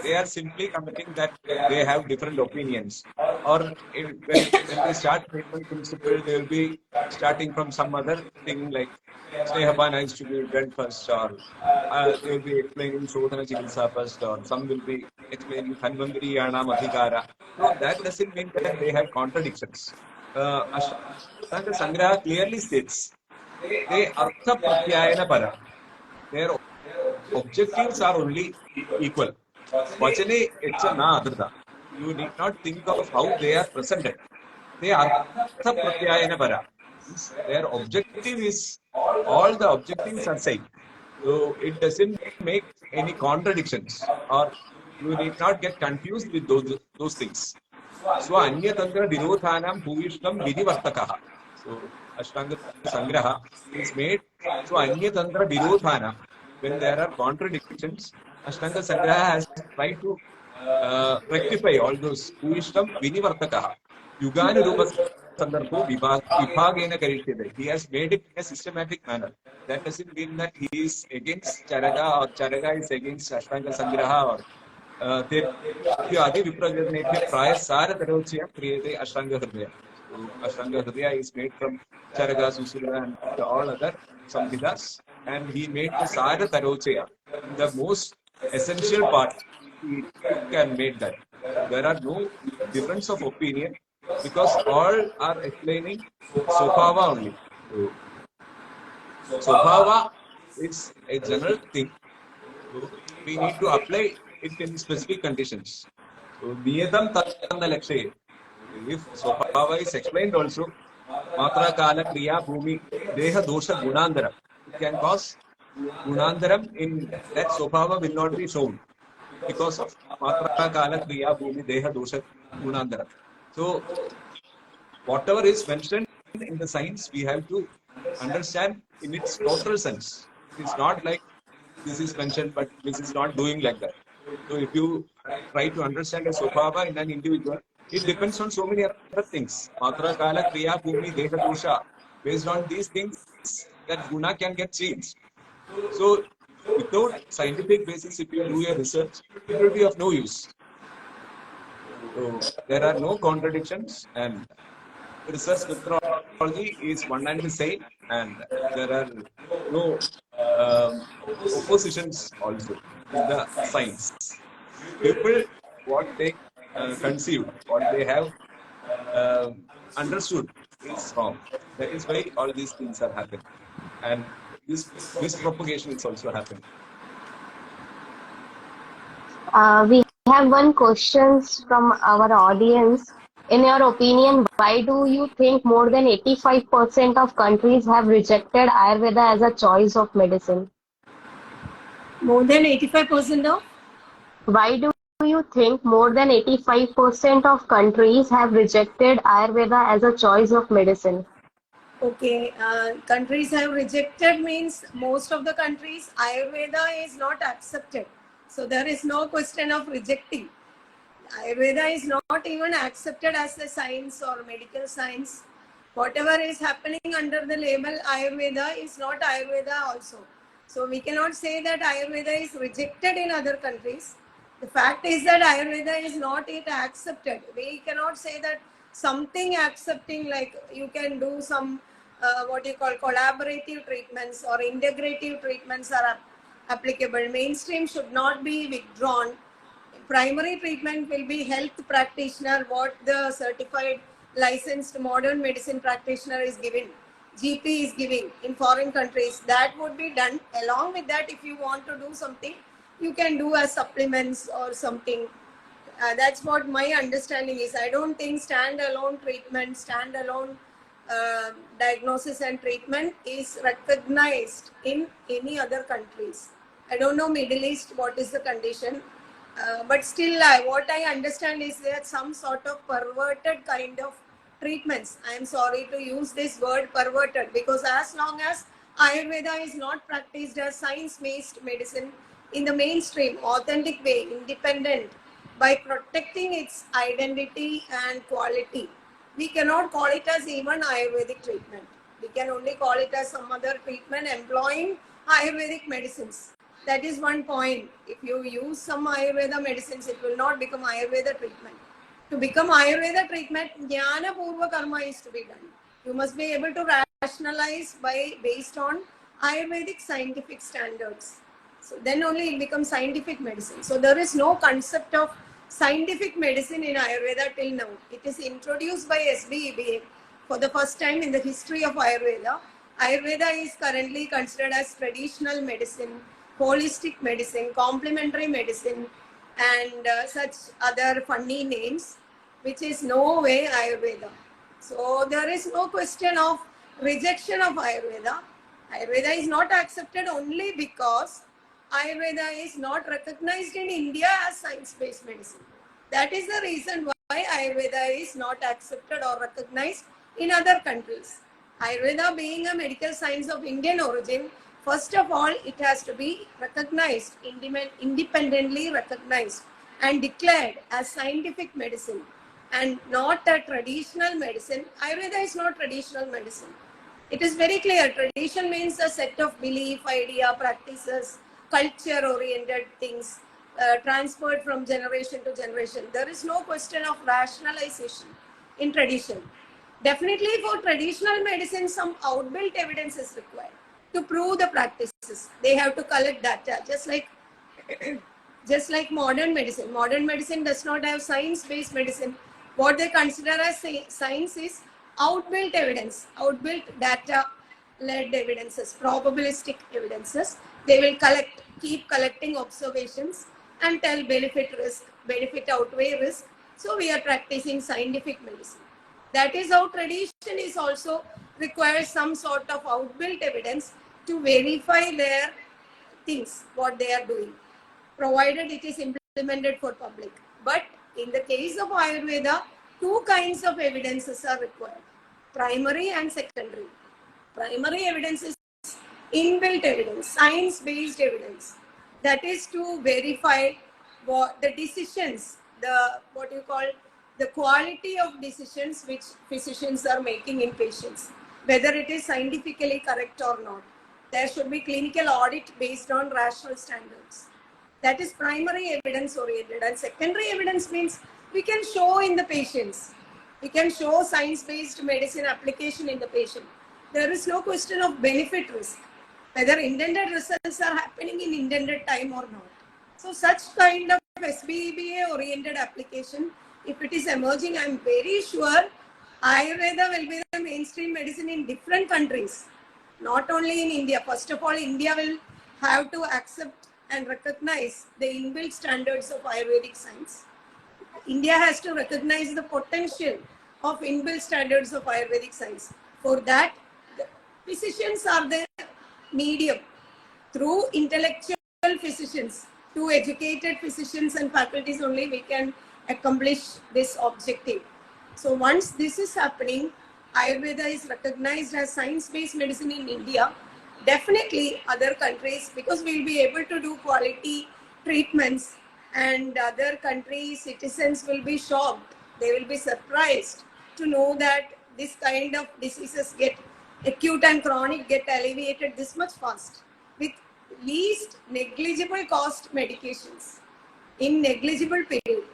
they are simply commenting that they have different opinions. Or when they start treatment principle, they will be starting from some other thing like Snehapana is to be done first, or they will be explaining Shodhana Chikitsa first, or some will be explaining Dhanvandariyanam Adhikara. So that doesn't mean that they have contradictions. Ashtanga Sangraha clearly states they Artha Pratyayana Para. Their objectives are only equal. Vachane etcha na adrita. You need not think of how they are presented. They are artha pratyayana para. Their objective is, all the objectives are same. So it doesn't make any contradictions, or you need not get confused with those things. So Anyatantra Virodhanam Bhuvishtam Vidivartakaha. So Ashtanga Sangraha is made. So Anyatantra Virodhana, when there are contradictions, Ashtanga Sangraha has tried to rectify all those. Bhuvishtam Vidivartakaha. Yugani Rupa Sandarbho Vibhagena Karishyate. He has made it in a systematic manner. That doesn't mean that he is against Charaka or Charaka is against Ashtanga Sangraha or Adi Viprajatnebhya Praya Sara Tarochya Kriyate Ashtanga Hridaya. So Ashtanga Hridaya is made from Charaka, Susura and all other Samhitas, and he made the Sara Tarochya. The most essential part he took and made that. There are no difference of opinion because all are explaining Swabhava only. So, Swabhava is a general thing. So we need to apply it in specific conditions. So Niyatam Tanda Lakshay. If Swabhava is explained also, Matra Kala Kriya Bhumi Deha Dosha Gunandara. It can cause Gunandaram in that Swabhava will not be shown because of Matra Kala Kriya Bhumi Deha Dosha Gunandara. So whatever is mentioned in the science, we have to understand in its total sense. It's not like this is mentioned, but this is not doing like that. So if you try to understand a Swabhava in an individual, it depends on so many other things. Matra, Kala, Kriya, Bhumi, Deha, Dosha. Based on these things, that guna can get changed. So without scientific basis, if you do a research, it will be of no use. So there are no contradictions, and research methodology is one and the same, and there are no oppositions also in the science. People, what they conceive, what they have understood is wrong. That is why all these things are happening. And this propagation is also happening. We have one question from our audience. In your opinion, why do you think more than 85% of countries have rejected Ayurveda as a choice of medicine? More than 85% of? Why do you think more than 85% of countries have rejected Ayurveda as a choice of medicine? Okay, countries have rejected means most of the countries Ayurveda is not accepted. So there is no question of rejecting. Ayurveda is not even accepted as a science or medical science. Whatever is happening under the label Ayurveda is not Ayurveda also. So we cannot say that Ayurveda is rejected in other countries. The fact is that Ayurveda is not yet accepted. We cannot say that something accepting, like you can do some what you call collaborative treatments or integrative treatments are applicable. Mainstream should not be withdrawn. Primary treatment will be health practitioner, what the certified licensed modern medicine practitioner is giving, GP is giving in foreign countries. That would be done. Along with that, if you want to do something, you can do as supplements or something. That's what my understanding is. I don't think standalone treatment, standalone diagnosis and treatment is recognized in any other countries. I don't know Middle East what is the condition, but still, what I understand is that some sort of perverted kind of treatments. I am sorry to use this word perverted, because as long as Ayurveda is not practiced as science-based medicine in the mainstream, authentic way, independent, by protecting its identity and quality, we cannot call it as even Ayurvedic treatment. We can only call it as some other treatment employing Ayurvedic medicines. That is one point. If you use some Ayurveda medicines, it will not become Ayurveda treatment. To become Ayurveda treatment, Jnana Purva Karma is to be done. You must be able to rationalize based on Ayurvedic scientific standards. So then only it becomes scientific medicine. So there is no concept of scientific medicine in Ayurveda till now. It is introduced by SBEBA for the first time in the history of Ayurveda. Ayurveda is currently considered as traditional medicine, holistic medicine, complementary medicine, and such other funny names, which is no way Ayurveda. So there is no question of rejection of Ayurveda. Ayurveda is not accepted only because Ayurveda is not recognized in India as science-based medicine. That is the reason why Ayurveda is not accepted or recognized in other countries. Ayurveda being a medical science of Indian origin, first of all, it has to be recognized, independently recognized and declared as scientific medicine and not a traditional medicine. Ayurveda is not traditional medicine. It is very clear. Tradition means a set of belief, idea, practices, culture-oriented things transferred from generation to generation. There is no question of rationalization in tradition. Definitely for traditional medicine, some outbuilt evidence is required to prove the practices. They have to collect data, just like just like modern medicine. Modern medicine does not have science-based medicine. What they consider as science is outbuilt evidence, outbuilt data-led evidences, probabilistic evidences. They will keep collecting observations and tell benefit risk, benefit outweigh risk. So we are practicing scientific medicine. That is how tradition is also requires some sort of outbuilt evidence to verify their things, what they are doing, provided it is implemented for public. But in the case of Ayurveda, two kinds of evidences are required, primary and secondary. Primary evidence is inbuilt evidence, science-based evidence. That is to verify what the decisions, the what you call the quality of decisions which physicians are making in patients, whether it is scientifically correct or not. There should be clinical audit based on rational standards. That is primary evidence oriented. And secondary evidence means we can show in the patients. We can show science-based medicine application in the patient. There is no question of benefit risk, whether intended results are happening in intended time or not. So such kind of SBEBA oriented application, if it is emerging, I am very sure Ayurveda will be the mainstream medicine in different countries, not only in India. First of all, India will have to accept and recognize the inbuilt standards of Ayurvedic science. India has to recognize the potential of inbuilt standards of Ayurvedic science. For that, the physicians are the medium through intellectual physicians, two educated physicians and faculties only, we can accomplish this objective. So once this is happening, Ayurveda is recognized as science-based medicine in India. Definitely other countries, because we'll be able to do quality treatments, and other countries' citizens will be shocked. They will be surprised to know that this kind of diseases get acute and chronic get alleviated this much fast with least negligible cost medications in negligible period.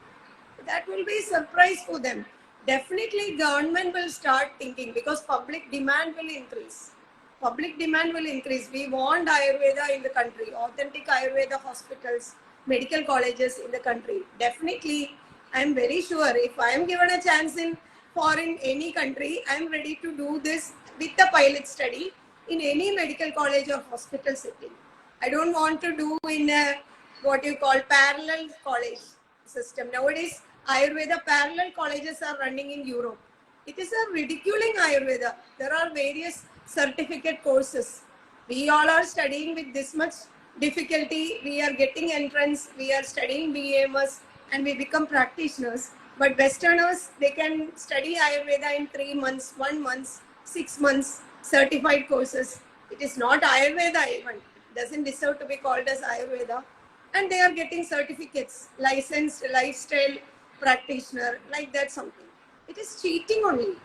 That will be a surprise for them. Definitely government will start thinking, because public demand will increase. Public demand will increase. We want Ayurveda in the country, authentic Ayurveda hospitals, medical colleges in the country. Definitely, I am very sure if I am given a chance in foreign any country, I am ready to do this with a pilot study in any medical college or hospital setting. I don't want to do in a what you call parallel college system. Nowadays, Ayurveda parallel colleges are running in Europe. It is a ridiculing Ayurveda. There are various certificate courses. We all are studying with this much difficulty. We are getting entrance. We are studying BAMS and we become practitioners. But Westerners, they can study Ayurveda in 3 months, 1 month, 6 months, certified courses. It is not Ayurveda even. It doesn't deserve to be called as Ayurveda. And they are getting certificates, licensed lifestyle practitioner, like that something. It is cheating only,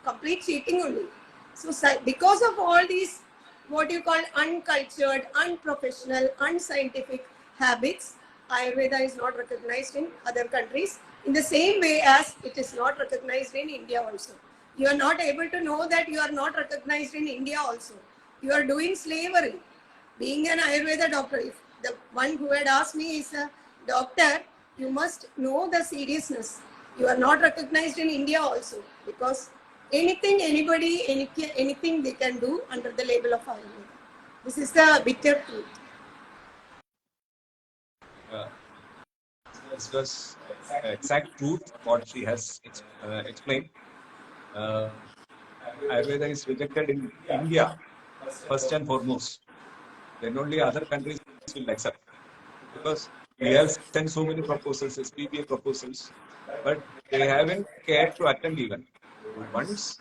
complete cheating only. So because of all these, what you call uncultured, unprofessional, unscientific habits, Ayurveda is not recognized in other countries in the same way as it is not recognized in India also. You are not able to know that you are not recognized in India also. You are doing slavery. Being an Ayurveda doctor, if the one who had asked me is a doctor, you must know the seriousness. You are not recognized in India also, because anything, anybody, anything they can do under the label of Ayurveda. This is the bitter truth. This was exact truth what she has explained. Ayurveda is rejected in India first and foremost. Then only other countries will accept, because we have sent so many proposals, SPPA proposals, but they haven't cared to attend even. Once,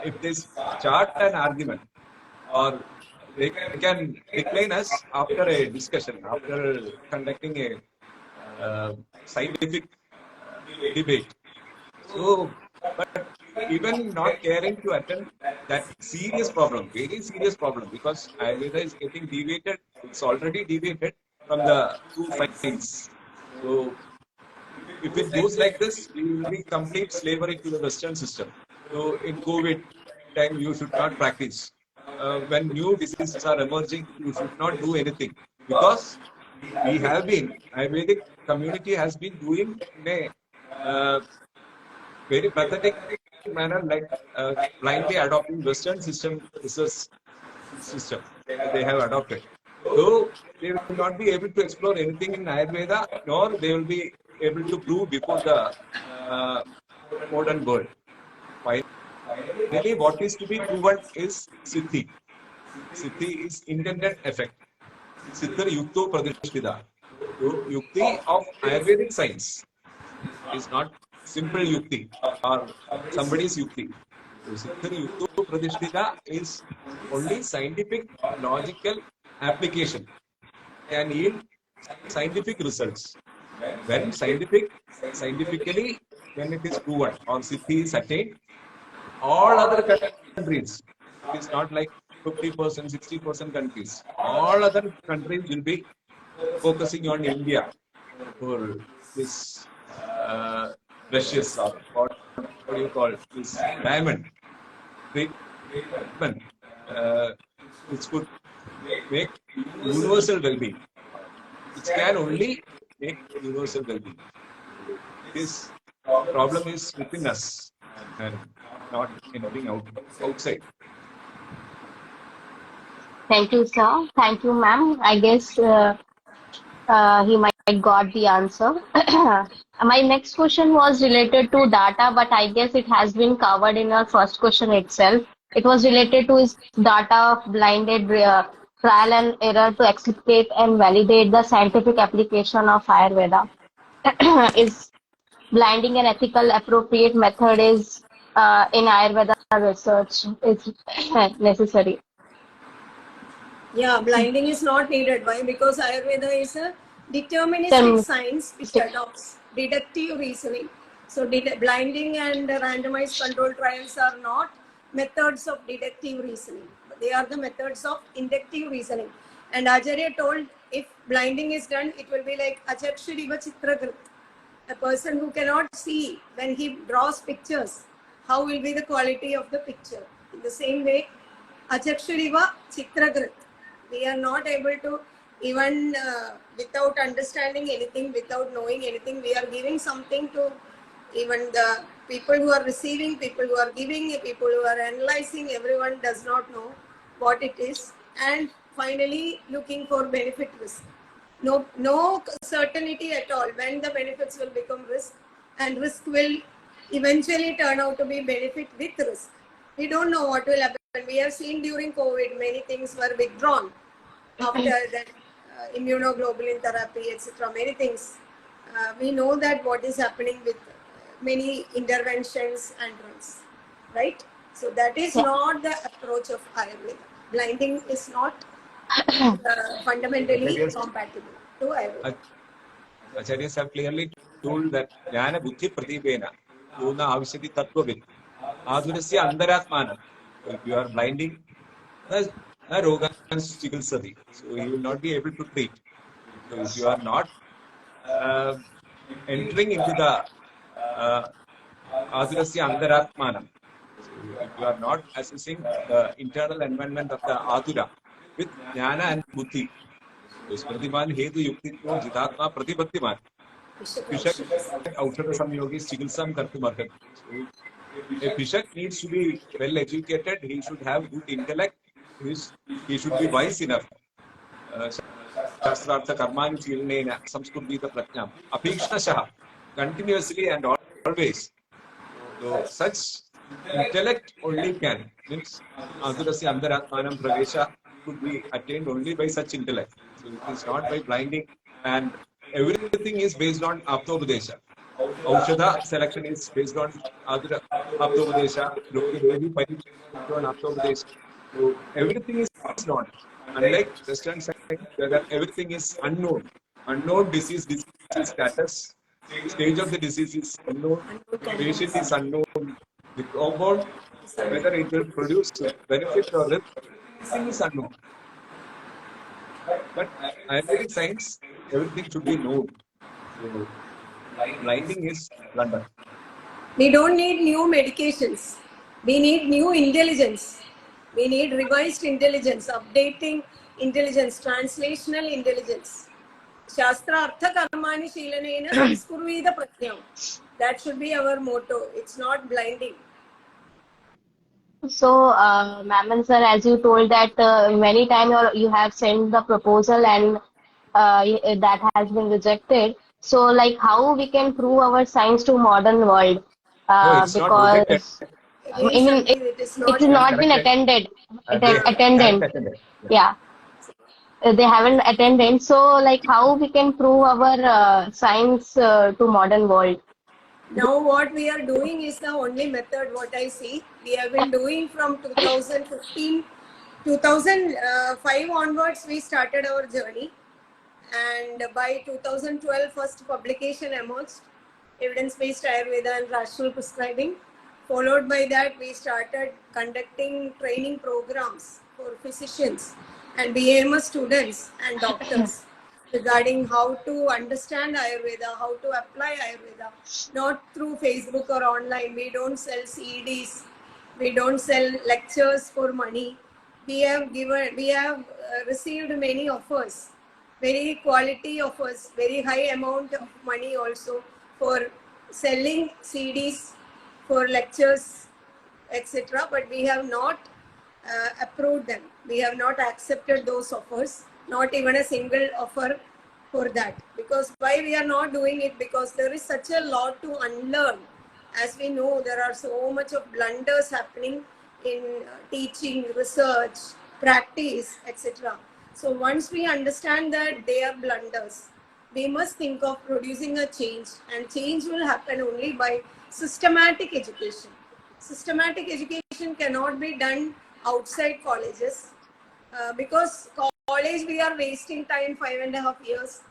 if they start an argument, or they can decline us after a discussion, after conducting a scientific debate. So, but even not caring to attend that serious problem, very serious problem, because Ayurveda is getting deviated, it's already deviated from the true science. So, if it goes like this, we will be complete slavery to the Western system. So, in COVID time, you should not practice. When new diseases are emerging, you should not do anything, because we have been, Ayurvedic community has been doing in a very pathetic manner, like blindly adopting Western system research system they have adopted. So they will not be able to explore anything in Ayurveda, nor they will be able to prove before the modern world. Finally, what is to be proven is Siddhi. Siddhi is intended effect. Siddhar Yukto Pradishtida. Yukti of Ayurvedic science is not simple Yukti or somebody's Yukti. So Siddhar Yukto Pradishtida is only scientific, logical application can yield scientific results. When scientifically, when it is proven or Siddhi is attained, all other countries, it is not like 50%, 60% countries, all other countries will be focusing on India for this precious, or what do you call this diamond treatment, which could make universal well-being. It can only make universal well-being. This problem is within us and not anything outside. Thank you, sir. Thank you, ma'am. I guess he might got the answer. My next question was related to data, but I guess it has been covered in our first question itself. It was related to his data of blinded trial and error to explicate and validate the scientific application of Ayurveda. Is blinding an ethical, appropriate method is in Ayurveda research is necessary. Yeah, blinding is not needed. Why? Because Ayurveda is a deterministic Term science which stick. adopts deductive reasoning. So, blinding and randomized control trials are not methods of deductive reasoning. They are the methods of inductive reasoning. And Acharya told if blinding is done, it will be like Achakshuriva Chitrakrit. A person who cannot see when he draws pictures, how will be the quality of the picture? In the same way, Achakshuriva Chitrakrit. We are not able to even without understanding anything, without knowing anything, we are giving something to even the people who are receiving, people who are giving, people who are analyzing, everyone does not know what it is. And finally, looking for benefit risk. No certainty at all when the benefits will become risk, and risk will eventually turn out to be benefit with risk. We don't know what will happen. We have seen during COVID many things were withdrawn after that immunoglobulin therapy, etc. Many things. We know that what is happening with many interventions and drugs, right? So that is Yeah. not the approach of Ayurveda. Blinding is not fundamentally Acharyas, compatible to Ayurveda. Acharyas have clearly told that Jnana Buddhi Pratipena, Yona Avishati Tattvavid, Adurasya Andaratmana. So if you are blinding, Rogan Chikilsati. So he will not be able to treat. So if you are not uh, entering into the Adurasya Andaratmana, so if you are not assessing the internal environment of the Adura with Jnana and Buddhi, so Smritiman Hetu Yuktitmo Jitatma Pratipattiman. Pishak Aushadha Samyogis Chikilsam Kartumarhat. So a Pishak needs to be well educated, he should have good intellect, he should be wise enough. Shastrartha Karmani Chilnena, Samskrita Pratnam, Apikshashah, continuously and always. So such intellect only can, means Adurasya Andaratmanam Pravesha could be attained only by such intellect. So it is not by blinding, and everything is based on Aptobadesha. Aushadha selection is based on Adura Aptobadesha, Lokidevi based on Aptobadesha. So everything is known. Unlike Western science, where everything is unknown. Unknown disease status, stage of the disease is unknown, patient is unknown, the compound, whether it will produce benefit or risk, everything is unknown. But Ayurvedic science, everything should be known. So blinding is blunder. We don't need new medications. We need new intelligence. We need revised intelligence, updating intelligence, translational intelligence. Shastra Artha Karmani Shilanena Samskurvida Pratyam. That should be our motto. It's not blinding. So, ma'am and sir, as you told that many times you have sent the proposal and that has been rejected. So, like, how we can prove our science to modern world? No, it's not rejected. Because I Again, mean, Sandeep, it is it not has They are not been rejected. corrected. attended, They haven't attended. attended. Yeah. Yeah, they haven't attended. So, like, how we can prove our science to modern world? Now what we are doing is the only method what I see. We have been doing from 2015, 2005 onwards we started our journey, and by 2012 first publication emerged, evidence-based Ayurveda and rational prescribing. Followed by that we started conducting training programs for physicians and BAMS students and doctors regarding how to understand Ayurveda, how to apply Ayurveda, not through Facebook or online. We don't sell CDs, we don't sell lectures for money. We have received many offers, very quality offers, very high amount of money also for selling CDs, for lectures, etc. But we have not approved them. We have not accepted those offers, not even a single offer for that. Because why we are not doing it? Because there is such a lot to unlearn. As we know, there are so much of blunders happening in teaching, research, practice, etc. So once we understand that they are blunders, we must think of producing a change, and change will happen only by systematic education. Systematic education cannot be done outside colleges, because college we are wasting time 5.5 years,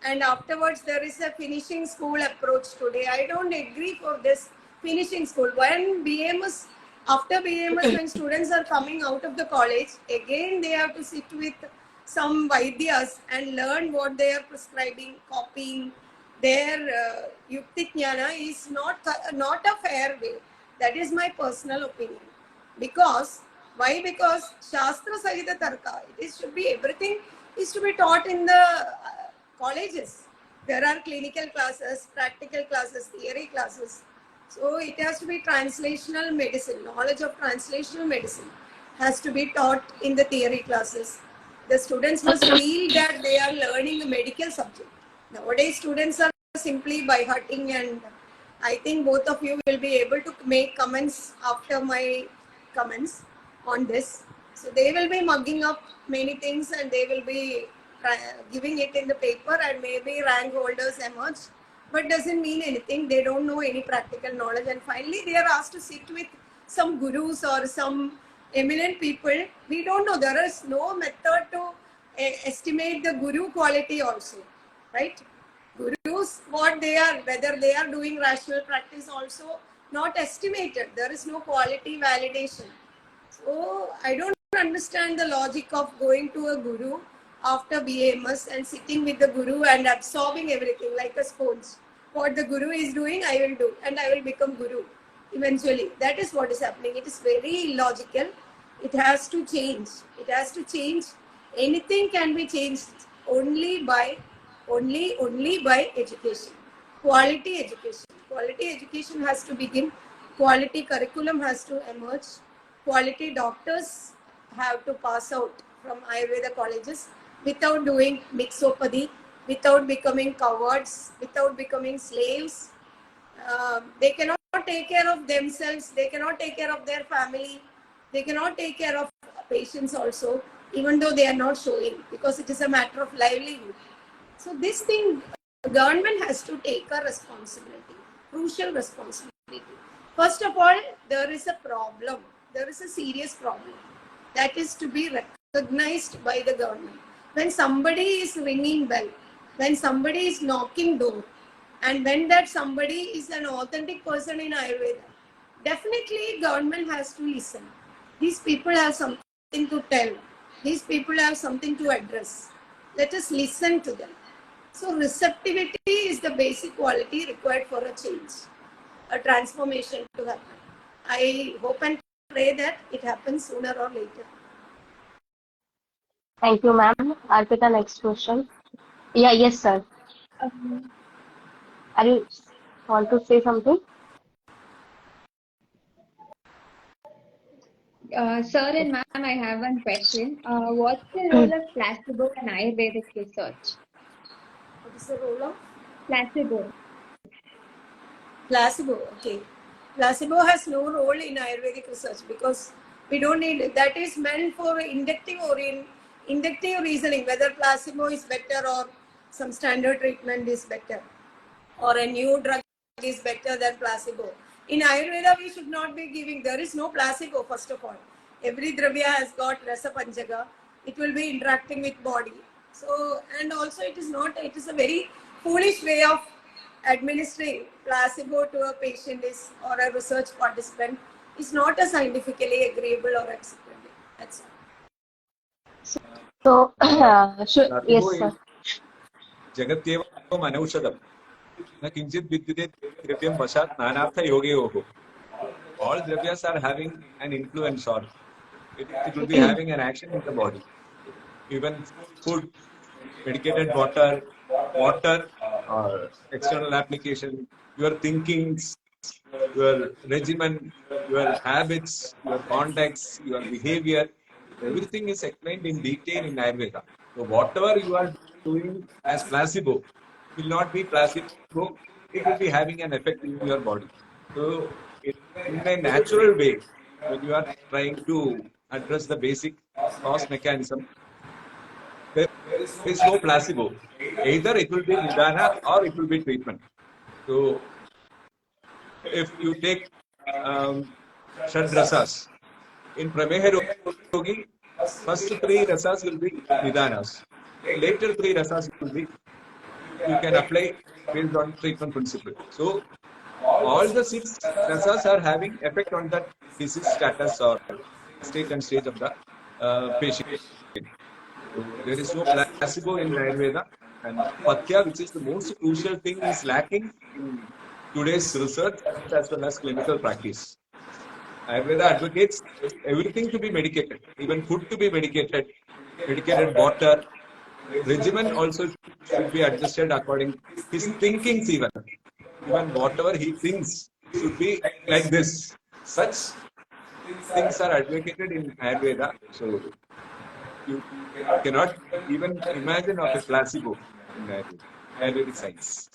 and afterwards there is a finishing school approach today. I don't agree for this finishing school. When BMS, after BMS, when students are coming out of the college, again they have to sit with some Vaidyas and learn what they are prescribing, copying. Their Yukti Jnana is not a fair way. That is my personal opinion. Because why? Because Shastra Sahita Tarka, should be everything is to be taught in the colleges. There are clinical classes, practical classes, theory classes. So it has to be translational medicine. Knowledge of translational medicine has to be taught in the theory classes. The students must feel that they are learning a medical subject. Nowadays, students are simply by hearting, and I think both of you will be able to make comments after my comments on this. So they will be mugging up many things, and they will be giving it in the paper, and maybe rank holders emerge, but doesn't mean anything. They don't know any practical knowledge, and finally they are asked to sit with some gurus or some eminent people. We don't know. There is no method to estimate the guru quality also, right? Gurus, what they are, whether they are doing rational practice also not estimated. There is no quality validation. So I don't understand the logic of going to a guru after BAMS and sitting with the guru and absorbing everything like a sponge. What the guru is doing, I will do, and I will become guru eventually. That is what is happening. It is very illogical. It has to change. It has to change. Anything can be changed only by education. Quality education. Quality education has to begin. Quality curriculum has to emerge. Quality doctors have to pass out from Ayurveda colleges without doing mixopathy, without becoming cowards, without becoming slaves. They cannot take care of themselves. They cannot take care of their family. They cannot take care of patients also, even though they are not showing, because it is a matter of livelihood. So this thing, government has to take a responsibility, crucial responsibility. First of all, there is a problem. There is a serious problem that is to be recognized by the government. When somebody is ringing bell, when somebody is knocking door, and when that somebody is an authentic person in Ayurveda, definitely government has to listen. These people have something to tell. These people have something to address. Let us listen to them. So receptivity is the basic quality required for a change, a transformation to happen. I hope and pray that it happens sooner or later. Thank you, ma'am. Arpita, next question. Yeah, yes, sir. Um, Are you want to say something? Sir and ma'am, I have one question. What's the role of placebo in Ayurvedic research? What is the role of Placebo. placebo? Okay. Placebo has no role in Ayurvedic research because we don't need it. That is meant for inductive reasoning, whether placebo is better or some standard treatment is better, or a new drug is better than placebo. In Ayurveda, we should not be giving, there is no placebo, first of all. Every dravya has got rasa panchaga. It will be interacting with body. So, and also it is a very foolish way of administering placebo to a patient or a research participant is not a scientifically agreeable or acceptable. That's all. So, yes, Placebo sir. is जगत्येवम् अनौषधम् न किञ्चित् विद्यते द्रव्यं वशात् नानार्थयोगयोः. All dravyas are having an influence, or it will be having an action in the body. Even food, medicated water, external application, your thinkings, your regimen, your habits, your contacts, your behavior, everything is explained in detail in Ayurveda. So whatever you are doing as placebo will not be placebo, it will be having an effect in your body. So in a natural way, when you are trying to address the basic cause mechanism, there is no placebo. Either it will be nidana or it will be treatment. So if you take Shad Rasas, in Prameha Yogi, first three rasas will be nidanas. Later three rasas will be, you can apply based on treatment principle. So all the six rasas are having effect on that disease status or state and stage of the patient. So there is no placebo in Ayurveda, and Patya, which is the most crucial thing, is lacking in today's research as well as clinical practice. Ayurveda advocates everything to be medicated, even food to be medicated, medicated water. Regimen also should be adjusted according his thinkings even. Even whatever he thinks should be like this. Such things are advocated in Ayurveda. So you cannot even imagine of a placebo in Ayurvedic science.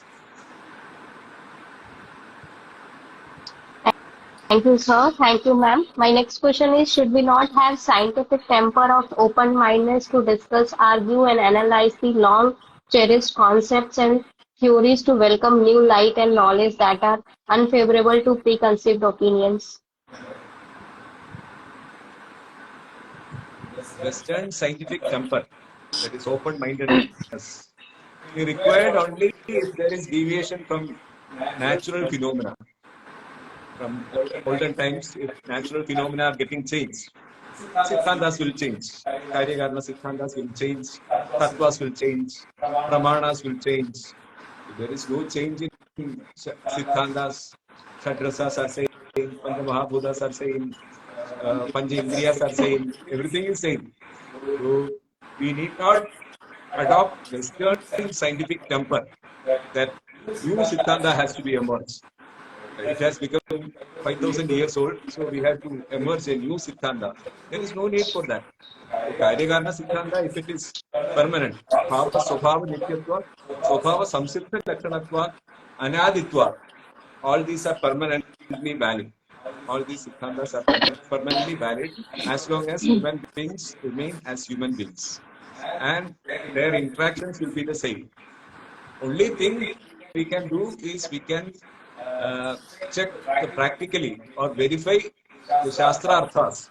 Thank you, sir. Thank you, ma'am. My next question is, should we not have scientific temper of open-mindedness to discuss, argue, and analyze the long-cherished concepts and theories to welcome new light and knowledge that are unfavorable to preconceived opinions? Western scientific temper, that is open-mindedness, is required only if there is deviation from natural phenomena. From olden times, if natural phenomena are getting changed, Siddhantas will change. Karyakarna Siddhantas will change. Tattvas will change. Pramanas will change. If there is no change in Siddhantas, Shadrasas are saying, Panchamahabhutas are saying, Panchindriyas are saying, everything is same. So we need not adopt Western scientific temper that new Siddhanta has to be emerged. It has become 5,000 years old, so we have to emerge a new Siddhanta. There is no need for that. So, Karyakarna Siddhanta, if it is permanent, Bhava, Swabhava, Nityatva, Swabhava, Samsiddha, Lakshanatva, Anaditva, all these are permanently valid. All these Siddhantas are permanently valid as long as human beings remain as human beings. And their interactions will be the same. Only thing we can do is we can check the practically or verify the Shastra Arthas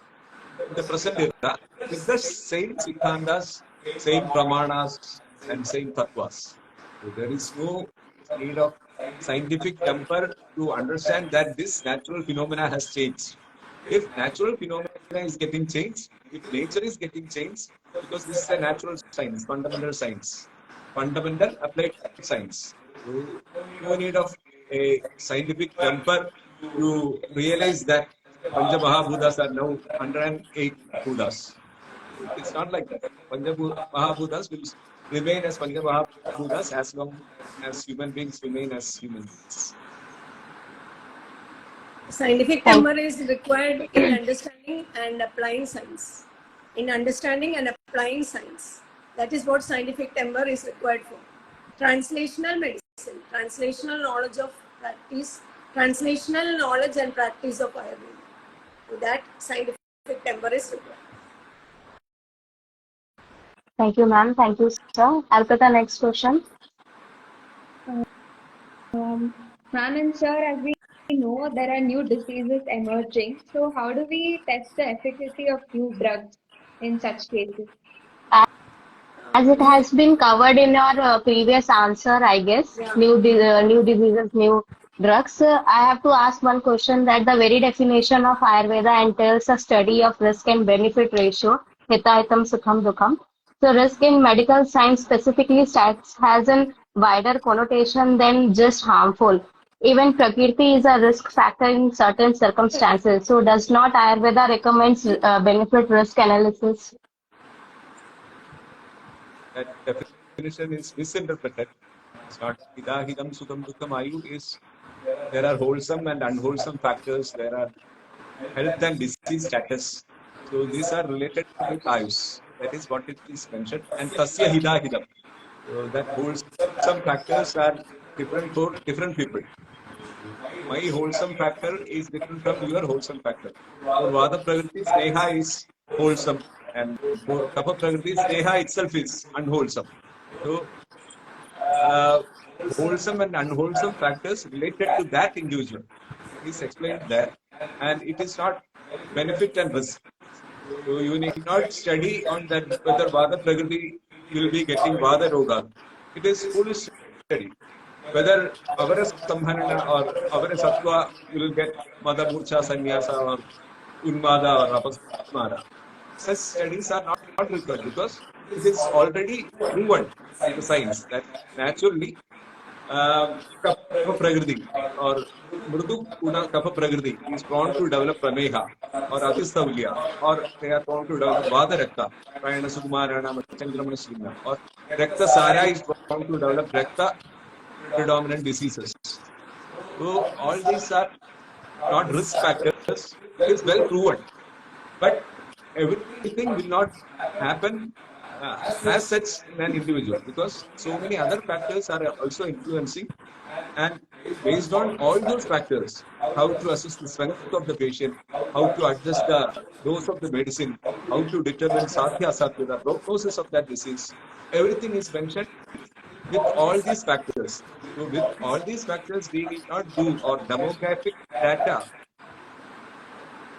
in the present era with the same Siddhantas, same Pramanas, and same Tattvas. So there is no need of scientific temper to understand that this natural phenomena has changed. If natural phenomena is getting changed, if nature is getting changed, because this is a natural science, fundamental science, fundamental applied science. So no need of a scientific temper to realize that Pancha Mahabhutas are now 108 Bhutas. It's not like that. Pancha Mahabhutas will remain as Pancha Mahabhutas as long as human beings remain as human beings. Scientific temper is required in understanding and applying science. In understanding and applying science. That is what scientific temper is required for. Translational medicine, translational knowledge of practice, translational knowledge and practice of Ayurveda. So that scientific temper is required. Thank you, ma'am. Thank you, sir. Arpita, next question. Ma'am and sir, as we know, there are new diseases emerging. So, how do we test the efficacy of new drugs in such cases? As it has been covered in your previous answer, I guess, Yeah. new diseases, new drugs. I have to ask one question that the very definition of Ayurveda entails a study of risk and benefit ratio, hitahitam sukham dukham. So risk in medical science specifically has a wider connotation than just harmful. Even Prakriti is a risk factor in certain circumstances. So does not Ayurveda recommends benefit risk analysis? That definition is misinterpreted. It's not Hidahidam Sukham Dukham Ayu is there are wholesome and unwholesome factors, there are health and disease status. So these are related with ayus. That is what it is mentioned. And Tasya Hidahidam. So that wholesome factors are different for different people. My wholesome factor is different from your wholesome factor. For Vada Prakriti, Sneha is wholesome And for Kapha Prakriti, Sneha itself is unwholesome. So, wholesome and unwholesome factors related to that individual is explained there, and it is not benefit and risk. So you need not study on that whether Vada Prakriti will be getting Vada Roga. It is foolish study. Whether Avara Samharana or Avara Sattva will get Mada Murcha Sannyasa or Unmada or Apasmara. Such studies are not required because it is already proven in the science that naturally Kapha Prakriti or Mrudu Guna Kapha Prakriti is prone to develop Prameha or Atistavulya, or they are prone to develop Vada Rakta, Prayana Sukumarana, Chandramana Sringa, or Rakta Sara is prone to develop Rakta predominant diseases. So all these are not risk factors. It is well proven, but everything will not happen as such in an individual because so many other factors are also influencing, and based on all those factors, how to assess the strength of the patient, how to adjust the dose of the medicine, how to determine Sathya Asatya, the prognosis of that disease, everything is mentioned with all these factors. So with all these factors, we need not do or demographic data.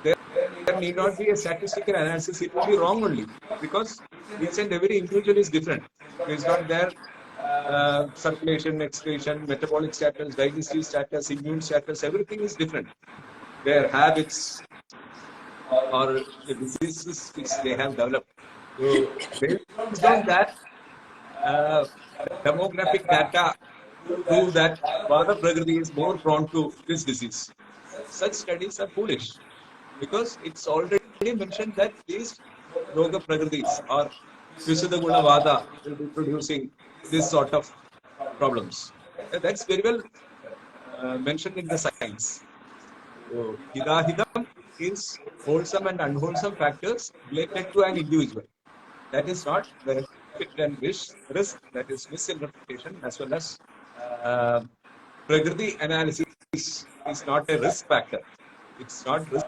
There need not be a statistical analysis. It will be wrong only because each and every individual is different based on their circulation, excretion, metabolic status, digestive status, immune status. Everything is different. Their habits or the diseases which they have developed. So based on that, demographic data prove that Vada Prakriti is more prone to this disease. Such studies are foolish because it's already mentioned that these Roga Prakritis or Visuddha Guna Vada will be producing this sort of problems. That's very well mentioned in the science. So, Hidahidam is wholesome and unwholesome factors related to an individual. That is not benefit and risk, that is misinterpretation, as well as Prakriti analysis is not a risk factor. It's not risk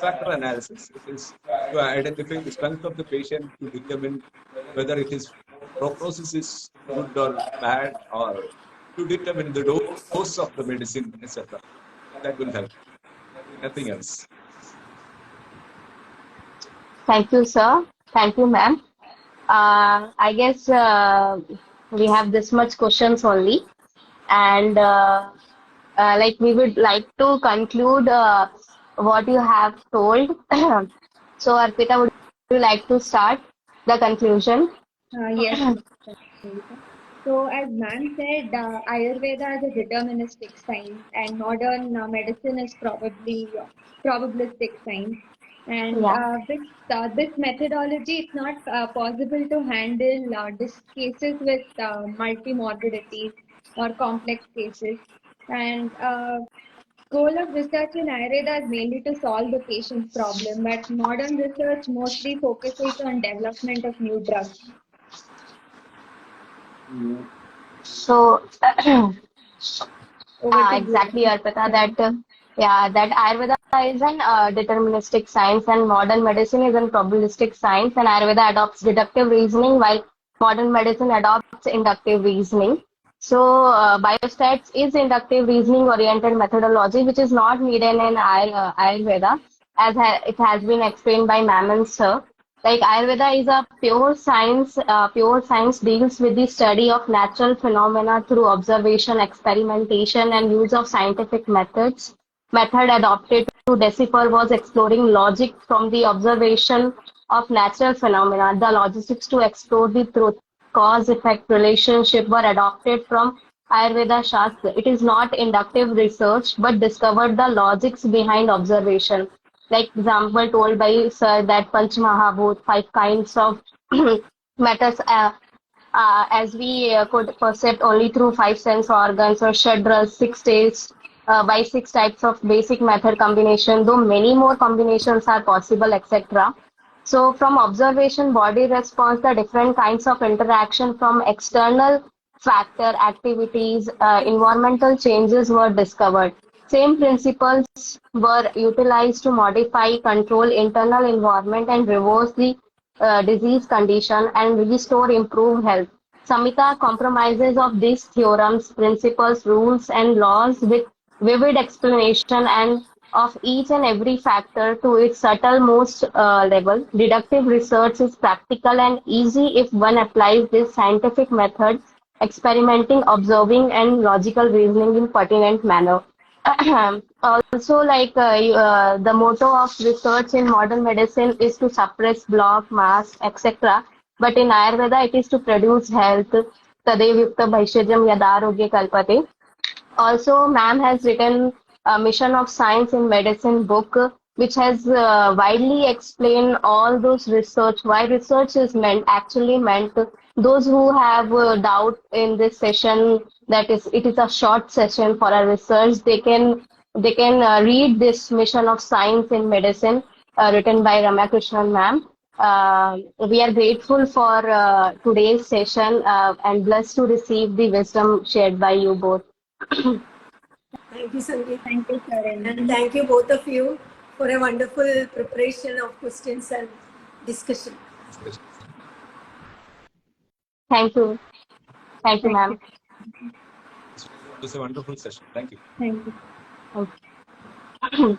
factor analysis. It is to identify the strength of the patient to determine whether it is prognosis is good or bad, or to determine the dose of the medicine, etc. That will help. Nothing else. Thank you, sir. Thank you, ma'am. I guess we have this much questions only, and like we would like to conclude what you have told. So, Arpita, would you like to start the conclusion? Yes, Dr. Sangeeta. So, as ma'am said, Ayurveda is a deterministic science, and modern medicine is probably probabilistic science. And Yeah. with this methodology, it's not possible to handle cases with multimorbidities or complex cases. And goal of research in Ayurveda is mainly to solve the patient's problem, but modern research mostly focuses on development of new drugs. So, Over to you. exactly, Arpita, that that Ayurveda is an deterministic science and modern medicine is an probabilistic science, and Ayurveda adopts deductive reasoning while modern medicine adopts inductive reasoning. So, biostats is inductive reasoning oriented methodology which is not needed in Ayurveda, as it has been explained by Ma'am and Sir. Like Ayurveda is a pure science. Pure science deals with the study of natural phenomena through observation, experimentation, and use of scientific methods. Method adopted to decipher was exploring logic from the observation of natural phenomena. The logistics to explore the truth, cause-effect relationship were adopted from Ayurveda Shastra. It is not inductive research, but discovered the logics behind observation. Like example told by Sir that Panch Mahabhut, five kinds of matters as we could perceive only through five sense organs, or Shadras, six states by six types of basic method combination, though many more combinations are possible, etc. So from observation, body response, the different kinds of interaction from external factor, activities, environmental changes were discovered. Same principles were utilized to modify, control internal environment and reverse the disease condition and restore improve health. Samhita compromises of these theorems, principles, rules, and laws with vivid explanation and of each and every factor to its subtlemost level. Deductive research is practical and easy if one applies this scientific method, experimenting, observing, and logical reasoning in pertinent manner. Also, the motto of research in modern medicine is to suppress, block, mask, etc. But in Ayurveda, it is to produce health. Tadev yukta bhaishajam yadarogya kalpate. Also, ma'am has written a Mission of Science in Medicine book, which has widely explained all those research, why research is actually meant. Those who have doubt in this session, that is, it is a short session for a research, they can read this Mission of Science in Medicine, written by Ramakrishnan ma'am. We are grateful for today's session and blessed to receive the wisdom shared by you both. Thank you, Sangeet. Thank you, Karan. And thank you, both of you, for a wonderful preparation of questions and discussion. Thank you. Thank you, ma'am. It was a wonderful session. Thank you. Thank you. Okay.